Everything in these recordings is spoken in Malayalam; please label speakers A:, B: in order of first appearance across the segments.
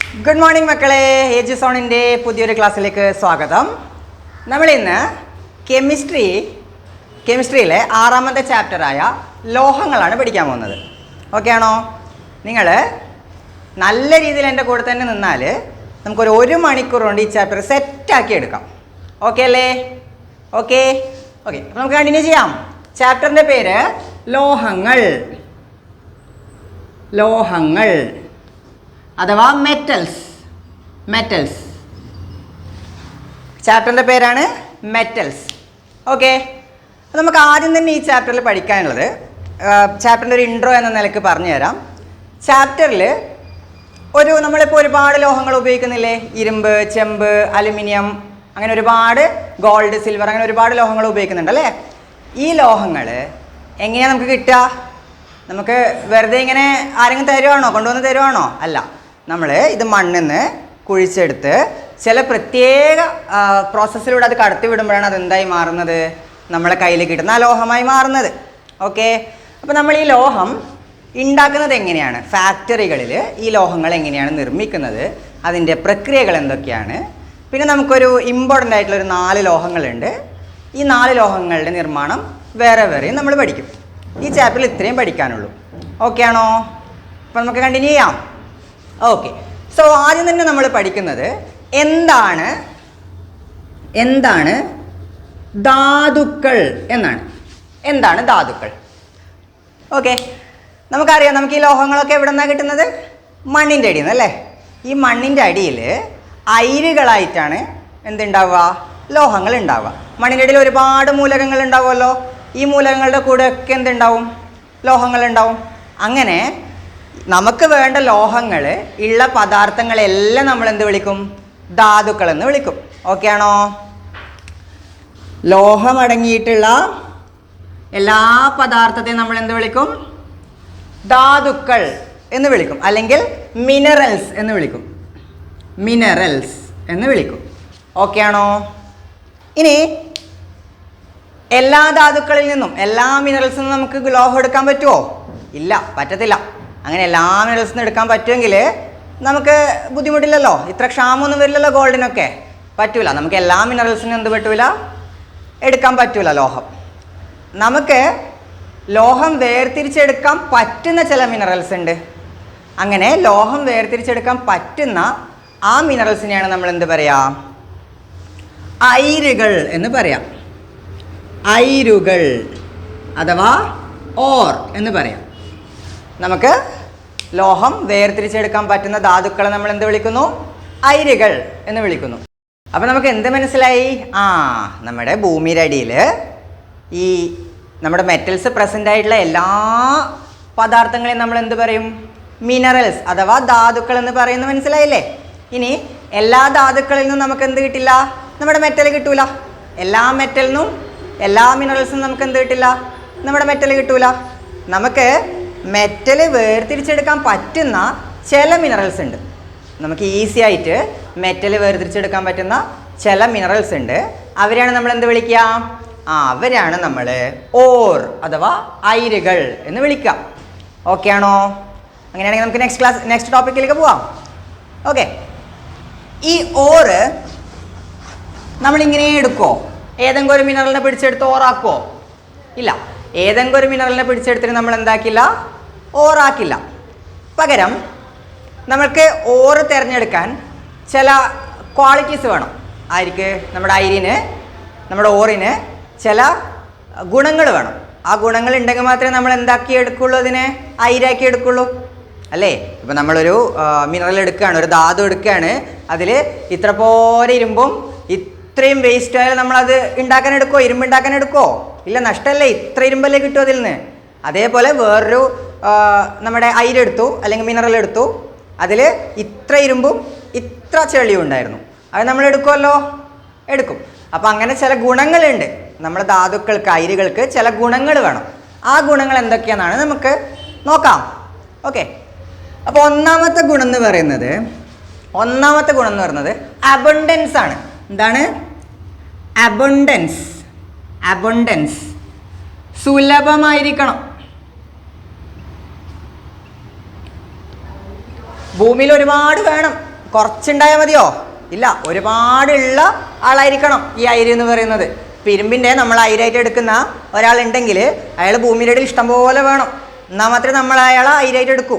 A: ഗുഡ് മോർണിംഗ് മക്കളെ. ഏജ് സോണിൻ്റെ പുതിയൊരു ക്ലാസ്സിലേക്ക് സ്വാഗതം. നമ്മളിന്ന് കെമിസ്ട്രിയിലെ 6ാമത്തെ ചാപ്റ്ററായ ലോഹങ്ങളാണ് പഠിക്കാൻ പോകുന്നത്. ഓക്കെ ആണോ? നിങ്ങൾ നല്ല രീതിയിൽ എൻ്റെ കൂടെ തന്നെ നിന്നാൽ നമുക്കൊരു 1 മണിക്കൂർ കൊണ്ട് ഈ ചാപ്റ്റർ സെറ്റാക്കി എടുക്കാം. ഓക്കെ അല്ലേ? ഓക്കെ ഓക്കെ അപ്പോൾ നമുക്ക് കണ്ടിന്യൂ ചെയ്യാം. ചാപ്റ്ററിൻ്റെ പേര് ലോഹങ്ങൾ അഥവാ മെറ്റൽസ്. ചാപ്റ്ററിൻ്റെ പേരാണ് മെറ്റൽസ്. ഓക്കെ, അപ്പോൾ നമുക്ക് ആദ്യം തന്നെ ഈ ചാപ്റ്ററിൽ പഠിക്കാനുള്ളത് ചാപ്റ്ററിൻ്റെ ഒരു ഇൻട്രോ എന്ന നിലയ്ക്ക് പറഞ്ഞു തരാം. ചാപ്റ്ററിൽ നമ്മളിപ്പോൾ ഒരുപാട് ലോഹങ്ങൾ ഉപയോഗിക്കുന്നില്ലേ? ഇരുമ്പ്, ചെമ്പ്, അലുമിനിയം, അങ്ങനെ ഒരുപാട് ഗോൾഡ്, സിൽവർ, അങ്ങനെ ഒരുപാട് ലോഹങ്ങൾ ഉപയോഗിക്കുന്നുണ്ട് അല്ലേ? ഈ ലോഹങ്ങൾ എങ്ങനെയാണ് നമുക്ക് കിട്ടുക? നമുക്ക് വെറുതെ ഇങ്ങനെ ആരെങ്കിലും തരുവാണോ, കൊണ്ടുവന്ന് തരുവാണോ? അല്ല, നമ്മൾ ഇത് മണ്ണിൽ നിന്ന് കുഴിച്ചെടുത്ത് ചില പ്രത്യേക പ്രോസസ്സിലൂടെ അത് കടത്തി വിടുമ്പോഴാണ് അതെന്തായി മാറുന്നത്? നമ്മളെ കയ്യിൽ കിട്ടുന്ന ആ ലോഹമായി മാറുന്നത്. ഓക്കെ, അപ്പോൾ നമ്മൾ ഈ ലോഹം ഉണ്ടാക്കുന്നത് എങ്ങനെയാണ്? ഫാക്ടറികളിൽ ഈ ലോഹങ്ങൾ എങ്ങനെയാണ് നിർമ്മിക്കുന്നത്? അതിൻ്റെ പ്രക്രിയകൾ എന്തൊക്കെയാണ്? പിന്നെ നമുക്കൊരു ഇമ്പോർട്ടൻ്റ് ആയിട്ടുള്ളൊരു 4 ലോഹങ്ങളുണ്ട്. ഈ 4 ലോഹങ്ങളുടെ നിർമ്മാണം വേറെ വേറെയും നമ്മൾ പഠിക്കും. ഈ ചാപ്റ്ററിൽ ഇത്രയും പഠിക്കാനുള്ളൂ. ഓക്കെ ആണോ? അപ്പോൾ നമുക്ക് കണ്ടിന്യൂ ചെയ്യാം. ഓക്കെ, സോ ആദ്യം തന്നെ നമ്മൾ പഠിക്കുന്നത് എന്താണ് ധാതുക്കൾ എന്നാണ്. എന്താണ് ധാതുക്കൾ? ഓക്കെ, നമുക്കറിയാം, നമുക്ക് ഈ ലോഹങ്ങളൊക്കെ എവിടെ നിന്നാണ് കിട്ടുന്നത്? മണ്ണിൻ്റെ അടിയിൽ നിന്ന് അല്ലേ? ഈ മണ്ണിൻ്റെ അടിയിൽ അയിരുകളായിട്ടാണ് എന്തുണ്ടാവുക? ലോഹങ്ങൾ ഉണ്ടാവുക. മണ്ണിൻ്റെ അടിയിൽ ഒരുപാട് മൂലകങ്ങൾ ഉണ്ടാവുമല്ലോ. ഈ മൂലകങ്ങളുടെ കൂടെയൊക്കെ എന്തുണ്ടാവും? ലോഹങ്ങൾ ഉണ്ടാവും. അങ്ങനെ നമുക്ക് വേണ്ട ലോഹങ്ങൾ ഉള്ള പദാർത്ഥങ്ങളെല്ലാം നമ്മൾ എന്ത് വിളിക്കും? ധാതുക്കൾ എന്ന് വിളിക്കും. ഓക്കെ ആണോ? ലോഹമടങ്ങിയിട്ടുള്ള എല്ലാ പദാർത്ഥത്തെയും നമ്മൾ എന്ത് വിളിക്കും? ധാതുക്കൾ എന്ന് വിളിക്കും, അല്ലെങ്കിൽ മിനറൽസ് എന്ന് വിളിക്കും. ഓക്കെ ആണോ? ഇനി എല്ലാ ധാതുക്കളിൽ നിന്നും, എല്ലാ മിനറൽസിൽ നിന്നും നമുക്ക് ലോഹം എടുക്കാൻ പറ്റുമോ? ഇല്ല, പറ്റത്തില്ല. അങ്ങനെ എല്ലാ മിനറൽസിൽ നിന്നും എടുക്കാൻ പറ്റുമെങ്കിൽ നമുക്ക് ബുദ്ധിമുട്ടില്ലല്ലോ, ഇത്ര ക്ഷാമമൊന്നും വരില്ലല്ലോ ഗോൾഡിനൊക്കെ. പറ്റൂല, നമുക്ക് എല്ലാ മിനറൽസിനും എന്ത് പറ്റൂല? എടുക്കാൻ പറ്റൂല ലോഹം. നമുക്ക് ലോഹം വേർതിരിച്ചെടുക്കാൻ പറ്റുന്ന ചില മിനറൽസ് ഉണ്ട്. അങ്ങനെ ലോഹം വേർതിരിച്ചെടുക്കാൻ പറ്റുന്ന ആ മിനറൽസിനെയാണ് നമ്മൾ എന്ത് പറയാ? അയിരുകൾ എന്ന് പറയാം. അയിരുകൾ അഥവാ ഓർ എന്ന് പറയാം. നമുക്ക് ലോഹം വേർതിരിച്ചെടുക്കാൻ പറ്റുന്ന ധാതുക്കളെ നമ്മൾ എന്ത് വിളിക്കുന്നു? അയിരുകൾ എന്ന് വിളിക്കുന്നു. അപ്പോൾ നമുക്ക് എന്ത് മനസ്സിലായി? നമ്മുടെ ഭൂമിയുടെ അടിയിൽ ഈ നമ്മുടെ മെറ്റൽസ് പ്രസൻ്റ് ആയിട്ടുള്ള എല്ലാ പദാർത്ഥങ്ങളെയും നമ്മൾ എന്ത് പറയും? മിനറൽസ് അഥവാ ധാതുക്കൾ എന്ന് പറയുന്നത് മനസ്സിലായില്ലേ? ഇനി എല്ലാ ധാതുക്കളിൽ നിന്നും നമുക്ക് എന്ത് കിട്ടില്ല? നമ്മുടെ മെറ്റൽ കിട്ടൂല. എല്ലാ മെറ്റലിൽ നിന്നും, എല്ലാ മിനറൽസും നമുക്ക് എന്ത് കിട്ടില്ല? നമ്മുടെ മെറ്റൽ കിട്ടൂല. നമുക്ക് മെറ്റൽ വേർതിരിച്ചെടുക്കാൻ പറ്റുന്ന ചില മിനറൽസ് ഉണ്ട്. നമുക്ക് ഈസി ആയിട്ട് മെറ്റൽ വേർതിരിച്ചെടുക്കാൻ പറ്റുന്ന ചില മിനറൽസ് ഉണ്ട്. അവരെയാണ് നമ്മൾ എന്ത് വിളിക്കുക? അവരാണ് നമ്മൾ ഓർ അഥവാ അയിരുകൾ എന്ന് വിളിക്കുക. ഓക്കെ ആണോ? അങ്ങനെയാണെങ്കിൽ നമുക്ക് നെക്സ്റ്റ് ടോപ്പിക്കിലേക്ക് പോവാം. ഓക്കെ, ഈ ഓറ് നമ്മളിങ്ങനെ എടുക്കുമോ? ഏതെങ്കിലും ഒരു മിനറലിനെ പിടിച്ചെടുത്ത് ഓറാക്കുമോ? ഇല്ല, ഏതെങ്കിലും ഒരു മിനറലിനെ പിടിച്ചെടുത്തിട്ട് നമ്മൾ എന്താക്കില്ല? ഓറാക്കില്ല. പകരം നമ്മൾക്ക് ഓറ് തിരഞ്ഞെടുക്കാൻ ചില ക്വാളിറ്റീസ് വേണം. ആർക്ക്? നമ്മുടെ നമ്മുടെ ഓറിന് ചില ഗുണങ്ങൾ വേണം. ആ ഗുണങ്ങൾ ഉണ്ടെങ്കിൽ മാത്രമേ നമ്മൾ എന്താക്കി എടുക്കുള്ളൂ? അതിനെ അയിരാക്കി എടുക്കുള്ളൂ അല്ലേ? ഇപ്പം നമ്മളൊരു മിനറൽ എടുക്കുകയാണ്, ഒരു ധാതു എടുക്കുകയാണ്, അതിൽ ഇത്ര പോലെ ഇരുമ്പും ഇത്രയും വേസ്റ്റ് ആയാലും നമ്മളത് ഉണ്ടാക്കാൻ എടുക്കുമോ? ഇരുമ്പ് ഉണ്ടാക്കാൻ എടുക്കുമോ? ഇല്ല, നഷ്ടമല്ലേ? ഇത്ര ഇരുമ്പല്ലേ കിട്ടും അതിൽ നിന്ന്. അതേപോലെ വേറൊരു നമ്മുടെ അയിരെടുത്തു, അല്ലെങ്കിൽ മിനറൽ എടുത്തു, അതിൽ ഇത്ര ഇരുമ്പും ഇത്ര ചെളിയും ഉണ്ടായിരുന്നു, അത് നമ്മൾ എടുക്കുമല്ലോ? എടുക്കും. അപ്പം അങ്ങനെ ചില ഗുണങ്ങളുണ്ട്. നമ്മുടെ ധാതുക്കൾക്ക്, അയിരുകൾക്ക് ചില ഗുണങ്ങൾ വേണം. ആ ഗുണങ്ങൾ എന്തൊക്കെയാണെന്നാണ് നമുക്ക് നോക്കാം. ഓക്കെ, അപ്പോൾ ഒന്നാമത്തെ ഗുണം എന്ന് പറയുന്നത് അബണ്ടൻസ് ആണ്. എന്താണ്? അബണ്ടൻസ്. സുലഭമായിരിക്കണം. ഭൂമിയിൽ ഒരുപാട് വേണം, കുറച്ചുണ്ടായാൽ മതിയോ? ഇല്ല, ഒരുപാടുള്ള ആളായിരിക്കണം ഈ അയിര് എന്ന് പറയുന്നത്. ഇപ്പം ഇരുമ്പിൻ്റെ നമ്മൾ അയിരായിട്ട് എടുക്കുന്ന ഒരാളുണ്ടെങ്കിൽ അയാൾ ഭൂമിയുടെ ഇടയിൽ ഇഷ്ടംപോലെ വേണം, എന്നാൽ മാത്രമേ നമ്മൾ അയാളെ അയിരായിട്ട് എടുക്കൂ.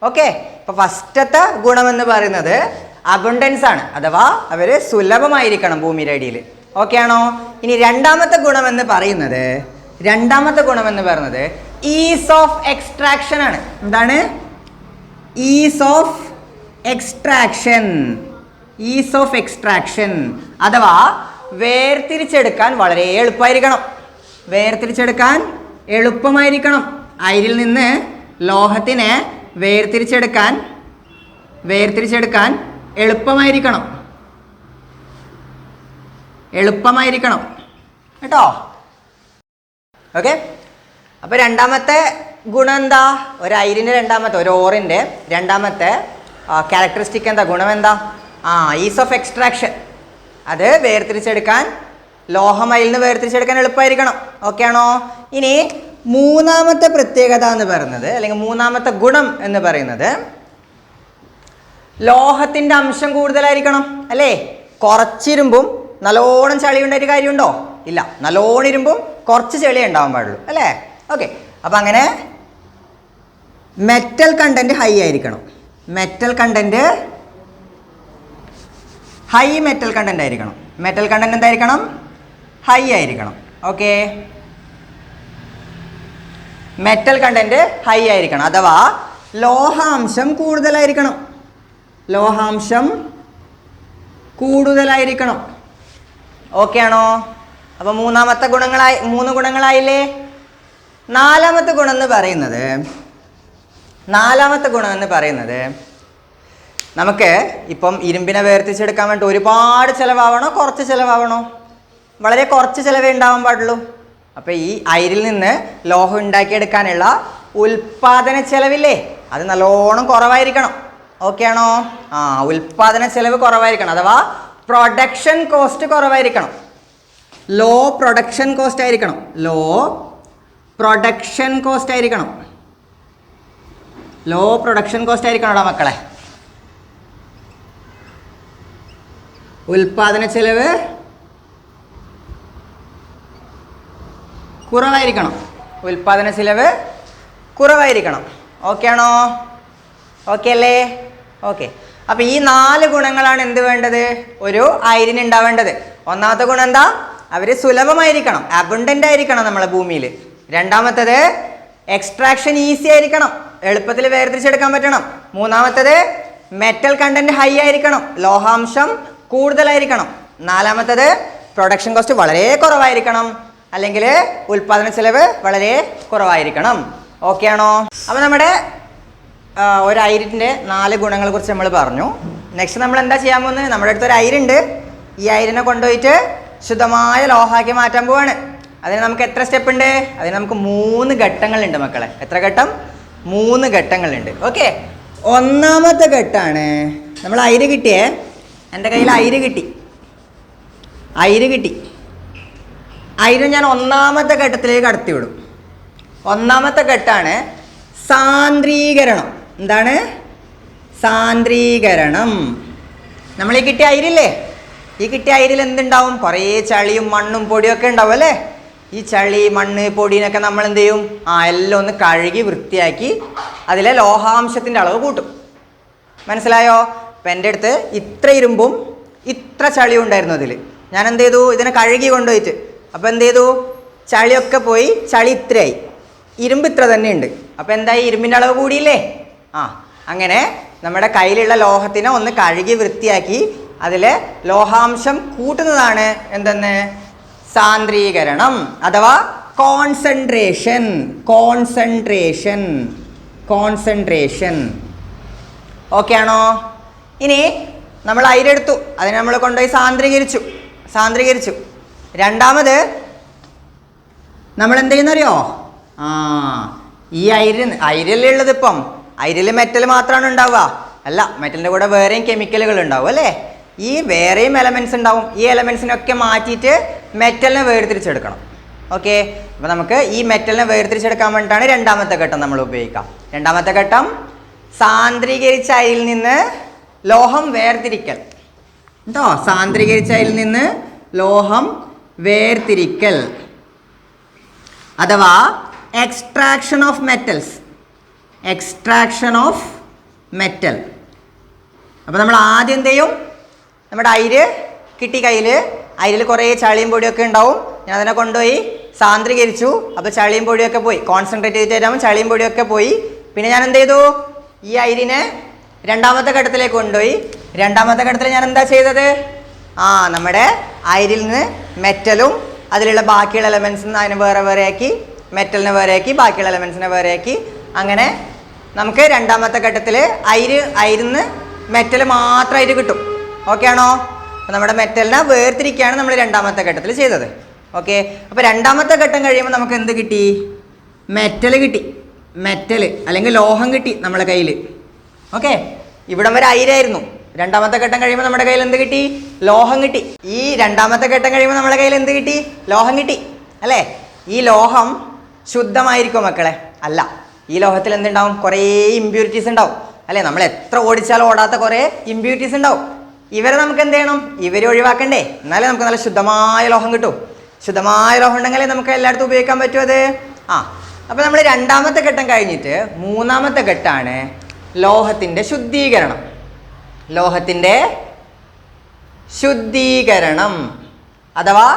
A: ഓക്കെ, അപ്പോൾ ഫസ്റ്റത്തെ ഗുണമെന്ന് പറയുന്നത് അബണ്ടൻസ് ആണ്, അഥവാ അവർ സുലഭമായിരിക്കണം ഭൂമിയുടെ അടിയിൽ. ഓക്കെ ആണോ? ഇനി രണ്ടാമത്തെ ഗുണമെന്ന് പറയുന്നത് ഈസ് ഓഫ് എക്സ്ട്രാക്ഷൻ ആണ്. എന്താണ്? ഈസ് ഓഫ് എക്സ്ട്രാക്ഷൻ അഥവാ വേർതിരിച്ചെടുക്കാൻ വളരെ എളുപ്പമായിരിക്കണം. അയിരിൽ നിന്ന് ലോഹത്തിനെ വേർതിരിച്ചെടുക്കാൻ എളുപ്പമായിരിക്കണം കേട്ടോ. ഓക്കെ, അപ്പോൾ രണ്ടാമത്തെ ഗുണം എന്താ? ഒരു ഓറിൻ്റെ രണ്ടാമത്തെ ക്യാരക്ടറിസ്റ്റിക് എന്താ? ഗുണം എന്താ? Is of extraction. അത് വേർതിരിച്ചെടുക്കാൻ, ലോഹം അയിൽ നിന്ന് വേർതിരിച്ചെടുക്കാൻ എളുപ്പമായിരിക്കണം. ഓക്കെ ആണോ? ഇനി മൂന്നാമത്തെ പ്രത്യേകത എന്ന് പറയുന്നത്, അല്ലെങ്കിൽ മൂന്നാമത്തെ ഗുണം എന്ന് പറയുന്നത് ലോഹത്തിൻ്റെ അംശം കൂടുതലായിരിക്കണം. അല്ലേ? കുറച്ചിരുമ്പും നല്ലോണം ചളി ഉണ്ടായിട്ട് കാര്യമുണ്ടോ? ഇല്ല, നല്ലോണം ഇരുമ്പും കുറച്ച് ചെളി ഉണ്ടാവാൻ പാടുള്ളൂ. അല്ലേ? ഓക്കെ, അപ്പം അങ്ങനെ മെറ്റൽ കണ്ടൻറ്റ് ഹൈ ആയിരിക്കണം. മെറ്റൽ കണ്ടൻറ്റ് ആയിരിക്കണം. മെറ്റൽ കണ്ടൻറ്റ് എന്തായിരിക്കണം? ഹൈ ആയിരിക്കണം. ഓക്കെ, മെറ്റൽ കണ്ടൻറ്റ് ഹൈ ആയിരിക്കണം, അഥവാ ലോഹാംശം കൂടുതലായിരിക്കണം. ഓക്കെ ആണോ? അപ്പോൾ മൂന്ന് ഗുണങ്ങളായില്ലേ? നാലാമത്തെ ഗുണം എന്ന് പറയുന്നത് നമുക്ക് ഇപ്പം ഇരുമ്പിനെ വേർതിരിച്ചെടുക്കാൻ വേണ്ടി ഒരുപാട് ചിലവാവണോ കുറച്ച് ചിലവാവണോ? വളരെ കുറച്ച് ചിലവേ ഉണ്ടാവാൻ പാടുള്ളൂ. അപ്പോൾ ഈ അയിരിൽ നിന്ന് ലോഹം ഉണ്ടാക്കിയെടുക്കാനുള്ള ഉൽപ്പാദന ചെലവില്ലേ, അത് നല്ലോണം കുറവായിരിക്കണം. ഓക്കെ ആണോ? ഉൽപ്പാദന ചെലവ് കുറവായിരിക്കണം, അഥവാ പ്രൊഡക്ഷൻ കോസ്റ്റ് കുറവായിരിക്കണം. ലോ പ്രൊഡക്ഷൻ കോസ്റ്റ് ആയിരിക്കണം മക്കളെ. ഉൽപ്പാദന ചെലവ് കുറവായിരിക്കണം. ഓക്കെ ആണോ? ഓക്കെ അല്ലേ? ഓക്കെ, അപ്പം ഈ 4 ഗുണങ്ങളാണ് എന്ത് വേണ്ടത്? ഒരു അയിരിന് ഉണ്ടാവേണ്ടത്. ഒന്നാമത്തെ ഗുണം എന്താ? അവർ സുലഭമായിരിക്കണം, അബണ്ടൻ്റ് ആയിരിക്കണം നമ്മളെ ഭൂമിയിൽ. രണ്ടാമത്തത് എക്സ്ട്രാക്ഷൻ ഈസി ആയിരിക്കണം, എളുപ്പത്തിൽ വേർതിരിച്ചെടുക്കാൻ പറ്റണം. മൂന്നാമത്തത് മെറ്റൽ കണ്ടൻറ്റ് ഹൈ ആയിരിക്കണം, ലോഹാംശം കൂടുതലായിരിക്കണം. നാലാമത്തത് പ്രൊഡക്ഷൻ കോസ്റ്റ് വളരെ കുറവായിരിക്കണം, അല്ലെങ്കിൽ ഉൽപ്പാദന ചെലവ് വളരെ കുറവായിരിക്കണം. ഓക്കെ ആണോ? അപ്പോൾ നമ്മുടെ ഒരു അയിരിൻ്റെ 4 ഗുണങ്ങളെ കുറിച്ച് നമ്മൾ പറഞ്ഞു. നെക്സ്റ്റ് നമ്മൾ എന്താ ചെയ്യാൻ പോകുന്നത്? നമ്മുടെ അടുത്തൊരു അയിരുണ്ട്. ഈ അയിരിനെ കൊണ്ടുപോയിട്ട് ശുദ്ധമായ ലോഹാക്കി മാറ്റാൻ പോവാണ്. അതിന് നമുക്ക് എത്ര സ്റ്റെപ്പ് ഉണ്ട്? അതിന് നമുക്ക് 3 ഘട്ടങ്ങളുണ്ട് മക്കളെ. എത്ര ഘട്ടം? 3 ഘട്ടങ്ങളുണ്ട്. ഓക്കെ, ഒന്നാമത്തെ ഘട്ടമാണ് നമ്മൾ അയിര് കിട്ടിയേ. എൻ്റെ കയ്യിൽ അയിര് കിട്ടി. അയിര് ഞാൻ ഒന്നാമത്തെ ഘട്ടത്തിലേക്ക് കടത്തി വിടും. ഒന്നാമത്തെ ഘട്ടമാണ് സാന്ദ്രീകരണം. എന്താണ്? സാന്ദ്രീകരണം. നമ്മൾ ഈ കിട്ടിയ അയിരില്ലേ, ഈ കിട്ടിയ അയിരിൽ എന്തുണ്ടാവും? കുറേ ചളിയും മണ്ണും പൊടിയൊക്കെ ഉണ്ടാവും അല്ലേ? ഈ ചളി, മണ്ണ്, പൊടിയൊക്കെ നമ്മൾ എന്ത് ചെയ്യും? എല്ലാം ഒന്ന് കഴുകി വൃത്തിയാക്കി അതിലെ ലോഹാംശത്തിൻ്റെ അളവ് കൂട്ടും. മനസ്സിലായോ? അപ്പം എൻ്റെ അടുത്ത് ഇത്ര ഇരുമ്പും ഇത്ര ചളിയും ഉണ്ടായിരുന്നു അതിൽ. ഞാൻ എന്ത് ചെയ്തു? ഇതിനെ കഴുകി കൊണ്ടുപോയിട്ട് അപ്പോൾ എന്ത് ചെയ്തു? ചളിയൊക്കെ പോയി, ചളി ഇത്രയായി, ഇരുമ്പ് ഇത്ര തന്നെ ഉണ്ട്. അപ്പോൾ എന്തായി? ഇരുമ്പിൻ്റെ അളവ് കൂടിയില്ലേ? അങ്ങനെ നമ്മുടെ കയ്യിലുള്ള ലോഹത്തിനെ ഒന്ന് കഴുകി വൃത്തിയാക്കി അതിലെ ലോഹാംശം കൂട്ടുന്നതാണ് എന്തെന്ന്? സാന്ദ്രീകരണം അഥവാ കോൺസെൻട്രേഷൻ. ഓക്കെ ആണോ? ഇനി നമ്മൾ അയിരെടുത്തു, അതിനെ നമ്മൾ കൊണ്ടുപോയി സാന്ദ്രീകരിച്ചു. നമ്മൾ എന്ത് ചെയ്യുന്നറിയോ? ഈ അയിരിലുള്ളത് ഇപ്പം അയിരിൽ മെറ്റൽ മാത്രമാണ് ഉണ്ടാവുക? അല്ല, മെറ്റലിൻ്റെ കൂടെ വേറെയും കെമിക്കലുകൾ ഉണ്ടാവും അല്ലേ? ഈ വേറെയും എലമെൻറ്റ്സ് ഉണ്ടാവും. ഈ എലമെൻറ്റ്സിനൊക്കെ മാറ്റിയിട്ട് മെറ്റലിനെ വേർതിരിച്ചെടുക്കണം. ഓക്കെ, അപ്പോൾ നമുക്ക് ഈ മെറ്റലിനെ വേർതിരിച്ചെടുക്കാൻ വേണ്ടിയിട്ടാണ് രണ്ടാമത്തെ ഘട്ടം നമ്മൾ ഉപയോഗിക്കാം. രണ്ടാമത്തെ ഘട്ടം സാന്ദ്രീകരിച്ച അയിരിൽ നിന്ന് ലോഹം വേർതിരിക്കൽ കേട്ടോ. സാന്ദ്രീകരിച്ച അയിരിൽ നിന്ന് ലോഹം വേർതിരിക്കൽ അഥവാ extraction of metals. Extraction of metal. അപ്പോൾ നമ്മൾ ആദ്യം എന്ത് ചെയ്യും? നമ്മുടെ അയിര് കിട്ടി കയ്യിൽ. അയിരിൽ കുറേ ചളിയും പൊടിയൊക്കെ ഉണ്ടാവും. ഞാൻ അതിനെ കൊണ്ടുപോയി സാന്ദ്രീകരിച്ചു. അപ്പോൾ ചളിയും പൊടിയൊക്കെ പോയി. കോൺസെൻട്രേറ്റ് ചെയ്തിട്ട് തരാമ്പോൾ ചളിയും പൊടിയൊക്കെ പോയി. പിന്നെ ഞാൻ എന്ത് ചെയ്തു? ഈ അയിരിനെ രണ്ടാമത്തെ ഘട്ടത്തിലേക്ക് കൊണ്ടുപോയി. രണ്ടാമത്തെ ഘട്ടത്തിൽ ഞാൻ എന്താ ചെയ്തത്? നമ്മുടെ അയിരിൽ നിന്ന് മെറ്റലും അതിലുള്ള ബാക്കിയുള്ള എലമെൻസിന് അതിനെ വേറെ വേറെയാക്കി, മെറ്റലിനെ വേറെയാക്കി, ബാക്കിയുള്ള എലമെൻസിനെ വേറെയാക്കി. അങ്ങനെ നമുക്ക് രണ്ടാമത്തെ ഘട്ടത്തിൽ അയിരിൽ നിന്ന് മെറ്റൽ മാത്രമായിട്ട് കിട്ടും. ഓക്കെ ആണോ? അപ്പോൾ നമ്മുടെ മെറ്റലിനെ വേർതിരിക്കുകയാണ് നമ്മൾ രണ്ടാമത്തെ ഘട്ടത്തിൽ ചെയ്തത്. ഓക്കെ. അപ്പോൾ രണ്ടാമത്തെ ഘട്ടം കഴിയുമ്പോൾ നമുക്ക് എന്ത് കിട്ടി? മെറ്റൽ കിട്ടി. മെറ്റൽ അല്ലെങ്കിൽ ലോഹം കിട്ടി നമ്മുടെ കയ്യിൽ. ഓക്കെ. ഇവിടം വരെ അയിരായിരുന്നു. രണ്ടാമത്തെ ഘട്ടം കഴിയുമ്പോൾ നമ്മുടെ കയ്യിൽ എന്ത് കിട്ടി? ലോഹം കിട്ടി. ഈ രണ്ടാമത്തെ ഘട്ടം കഴിയുമ്പോൾ നമ്മുടെ കയ്യിൽ എന്ത് കിട്ടി? ലോഹം കിട്ടി അല്ലേ? ഈ ലോഹം ശുദ്ധമായിരിക്കും മക്കളെ? അല്ല. ഈ ലോഹത്തിൽ എന്തുണ്ടാവും? കുറേ ഇമ്പ്യൂരിറ്റീസ് ഉണ്ടാവും അല്ലേ? നമ്മൾ എത്ര ഓടിച്ചാലും ഓടാത്ത കുറേ ഇമ്പ്യൂരിറ്റീസ് ഉണ്ടാവും. ഇവരെ നമുക്ക് എന്ത് ചെയ്യണം? ഇവരെ ഒഴിവാക്കണ്ടേ? എന്നാലേ നമുക്ക് നല്ല ശുദ്ധമായ ലോഹം കിട്ടും. ശുദ്ധമായ ലോഹം ഉണ്ടെങ്കിലേ നമുക്ക് എല്ലായിടത്തും ഉപയോഗിക്കാൻ പറ്റും അത്. അപ്പോൾ നമ്മൾ രണ്ടാമത്തെ ഘട്ടം കഴിഞ്ഞിട്ട് മൂന്നാമത്തെ ഘട്ടമാണ് ലോഹത്തിൻ്റെ ശുദ്ധീകരണം. ലോഹത്തിൻ്റെ ശുദ്ധീകരണം അഥവാ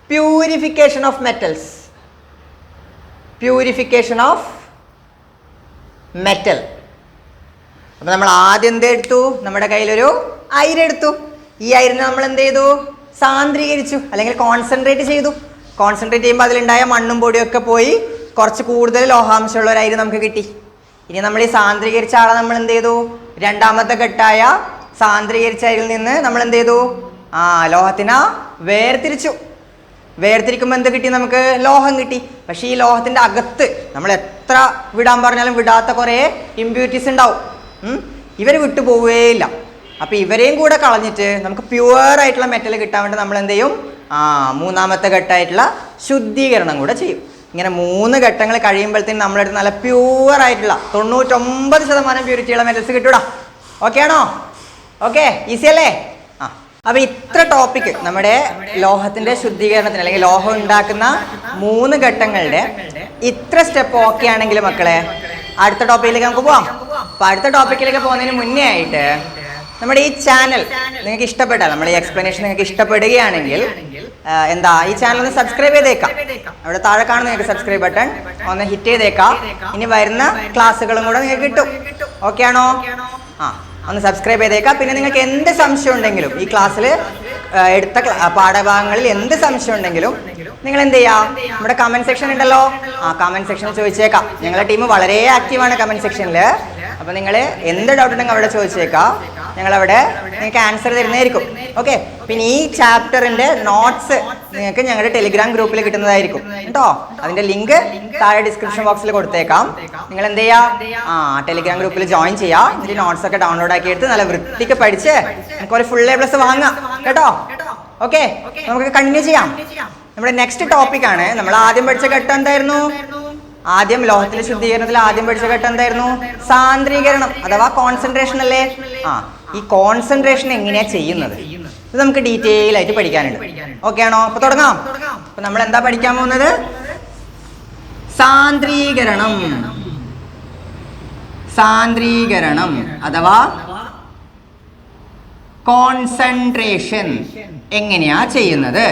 A: purification of metals. Purification of metal. അപ്പോൾ നമ്മൾ ആദ്യം എന്തെടുത്തു? നമ്മുടെ കയ്യിലൊരു അയിരെടുത്തു. ഈ അയിരിനെ നമ്മൾ എന്ത് ചെയ്തു? സാന്ദ്രീകരിച്ചു അല്ലെങ്കിൽ കോൺസെൻട്രേറ്റ് ചെയ്തു. കോൺസെൻട്രേറ്റ് ചെയ്യുമ്പോൾ അതിലുണ്ടായ മണ്ണും പൊടിയൊക്കെ പോയി കുറച്ച് കൂടുതൽ ലോഹാംശമുള്ള ഒരു അയിര് നമുക്ക് കിട്ടി. ഇനി നമ്മൾ ഈ സാന്ദ്രീകരിച്ച ആളെ നമ്മൾ എന്ത് ചെയ്തു? രണ്ടാമത്തെ ഘട്ടമായ സാന്ദ്രീകരിച്ച അയിരിൽ നിന്ന് നമ്മൾ എന്ത് ചെയ്തു? ലോഹത്തിനെ വേർതിരിച്ചു. വേർതിരിക്കുമ്പോൾ എന്ത് കിട്ടി? നമുക്ക് ലോഹം കിട്ടി. പക്ഷേ ഈ ലോഹത്തിൻ്റെ അകത്ത് നമ്മൾ എത്ര വിടാൻ പറഞ്ഞാലും വിടാത്ത കുറേ ഇമ്പ്യൂരിറ്റീസ് ഉണ്ടാവും. ഇവർ വിട്ടു പോവുകയില്ല. അപ്പോൾ ഇവരെയും കൂടെ കളഞ്ഞിട്ട് നമുക്ക് പ്യുവറായിട്ടുള്ള മെറ്റൽ കിട്ടാൻ വേണ്ടി നമ്മൾ എന്ത് ചെയ്യും? മൂന്നാമത്തെ ഘട്ടമായിട്ടുള്ള ശുദ്ധീകരണം കൂടെ ചെയ്യും. ഇങ്ങനെ 3 ഘട്ടങ്ങൾ കഴിയുമ്പോഴത്തേക്കും നമ്മളെടുത്ത് നല്ല പ്യുവറായിട്ടുള്ള 99% പ്യൂരിറ്റിയുള്ള മെറ്റൽസ് കിട്ടൂടാ. ഓക്കെ ആണോ? ഓക്കെ, ഈസി അല്ലേ? അപ്പോൾ ഇത്ര ടോപ്പിക്ക് നമ്മുടെ ലോഹത്തിൻ്റെ ശുദ്ധീകരണത്തിന് അല്ലെങ്കിൽ ലോഹം ഉണ്ടാക്കുന്ന 3 ഘട്ടങ്ങളുടെ ഇത്ര സ്റ്റെപ്പ് ഓക്കെ ആണെങ്കിൽ മക്കളെ അടുത്ത ടോപ്പിക്കിലേക്ക് നമുക്ക് പോവാം. അപ്പോൾ അടുത്ത ടോപ്പിക്കിലേക്ക് പോകുന്നതിന് മുന്നേ ആയിട്ട് നമ്മുടെ ഈ ചാനൽ നിങ്ങൾക്ക് ഇഷ്ടപ്പെട്ടാൽ, നമ്മുടെ ഈ എക്സ്പ്ലനേഷൻ നിങ്ങൾക്ക് ഇഷ്ടപ്പെടുകയാണെങ്കിൽ ഈ ചാനൽ ഒന്ന് സബ്സ്ക്രൈബ് ചെയ്തേക്കാം. അവിടെ താഴെ കാണുന്ന നിങ്ങൾക്ക് സബ്സ്ക്രൈബ് ബട്ടൺ ഒന്ന് ഹിറ്റ് ചെയ്തേക്കാം. ഇനി വരുന്ന ക്ലാസ്സുകളും കൂടെ നിങ്ങൾക്ക് കിട്ടും. ഓക്കെ ആണോ? ഒന്ന് സബ്സ്ക്രൈബ് ചെയ്തേക്കാം. പിന്നെ നിങ്ങൾക്ക് എന്ത് സംശയം ഉണ്ടെങ്കിലും ഈ ക്ലാസ്സിൽ എടുത്ത പാഠഭാഗങ്ങളിൽ എന്ത് സംശയം ഉണ്ടെങ്കിലും നിങ്ങൾ എന്ത് ചെയ്യുക? നമ്മുടെ കമൻറ്റ് സെക്ഷൻ ഉണ്ടല്ലോ, കമൻറ്റ് സെക്ഷനിൽ ചോദിച്ചേക്കാം. ഞങ്ങളുടെ ടീം വളരെ ആക്റ്റീവാണ് കമൻറ്റ് സെക്ഷനിൽ. അപ്പോൾ നിങ്ങൾ എന്ത് ഡൗട്ട് ഉണ്ടെങ്കിൽ അവിടെ ചോദിച്ചേക്കാം. ഞങ്ങളവിടെ നിങ്ങൾക്ക് ആൻസർ തരുന്നതായിരിക്കും. ഓക്കെ. പിന്നെ ഈ ചാപ്റ്ററിൻ്റെ നോട്ട്സ് നിങ്ങൾക്ക് ഞങ്ങളുടെ ടെലിഗ്രാം ഗ്രൂപ്പിൽ കിട്ടുന്നതായിരിക്കും കേട്ടോ. അതിൻ്റെ ലിങ്ക് താഴെ ഡിസ്ക്രിപ്ഷൻ ബോക്സിൽ കൊടുത്തേക്കാം. നിങ്ങൾ എന്ത് ചെയ്യുക? ടെലിഗ്രാം ഗ്രൂപ്പിൽ ജോയിൻ ചെയ്യുക. ഇതിൻ്റെ നോട്ട്സ് ഒക്കെ ഡൗൺലോഡ് ആക്കി എടുത്ത് നല്ല വൃത്തിക്ക് പഠിച്ച് നമുക്ക് ഒരു ഫുൾ A+ വാങ്ങാം കേട്ടോ. ഓക്കെ, നമുക്ക് കണ്ടിന്യൂ ചെയ്യാം. നമ്മുടെ നെക്സ്റ്റ് ടോപ്പിക്കാണ്. നമ്മൾ ആദ്യം പഠിച്ച ഘട്ടം എന്തായിരുന്നു? ആദ്യം ലോഹത്തിന്റെ ശുദ്ധീകരണത്തിൽ ആദ്യം പഠിച്ച ഘട്ടം എന്തായിരുന്നു? സാന്ദ്രീകരണം അഥവാ കോൺസെൻട്രേഷൻ അല്ലേ? ഈ കോൺസെൻട്രേഷൻ എങ്ങനെയാ ചെയ്യുന്നത് ഇത് നമുക്ക് ഡീറ്റെയിൽ ആയിട്ട് പഠിക്കാനുണ്ട്. ഓക്കെ ആണോ? അപ്പൊ തുടങ്ങാം. അപ്പൊ നമ്മൾ എന്താ പഠിക്കാൻ പോകുന്നത്? സാന്ദ്രീകരണം. സാന്ദ്രീകരണം അഥവാ കോൺസെൻട്രേഷൻ എങ്ങനെയാ ചെയ്യുന്നത്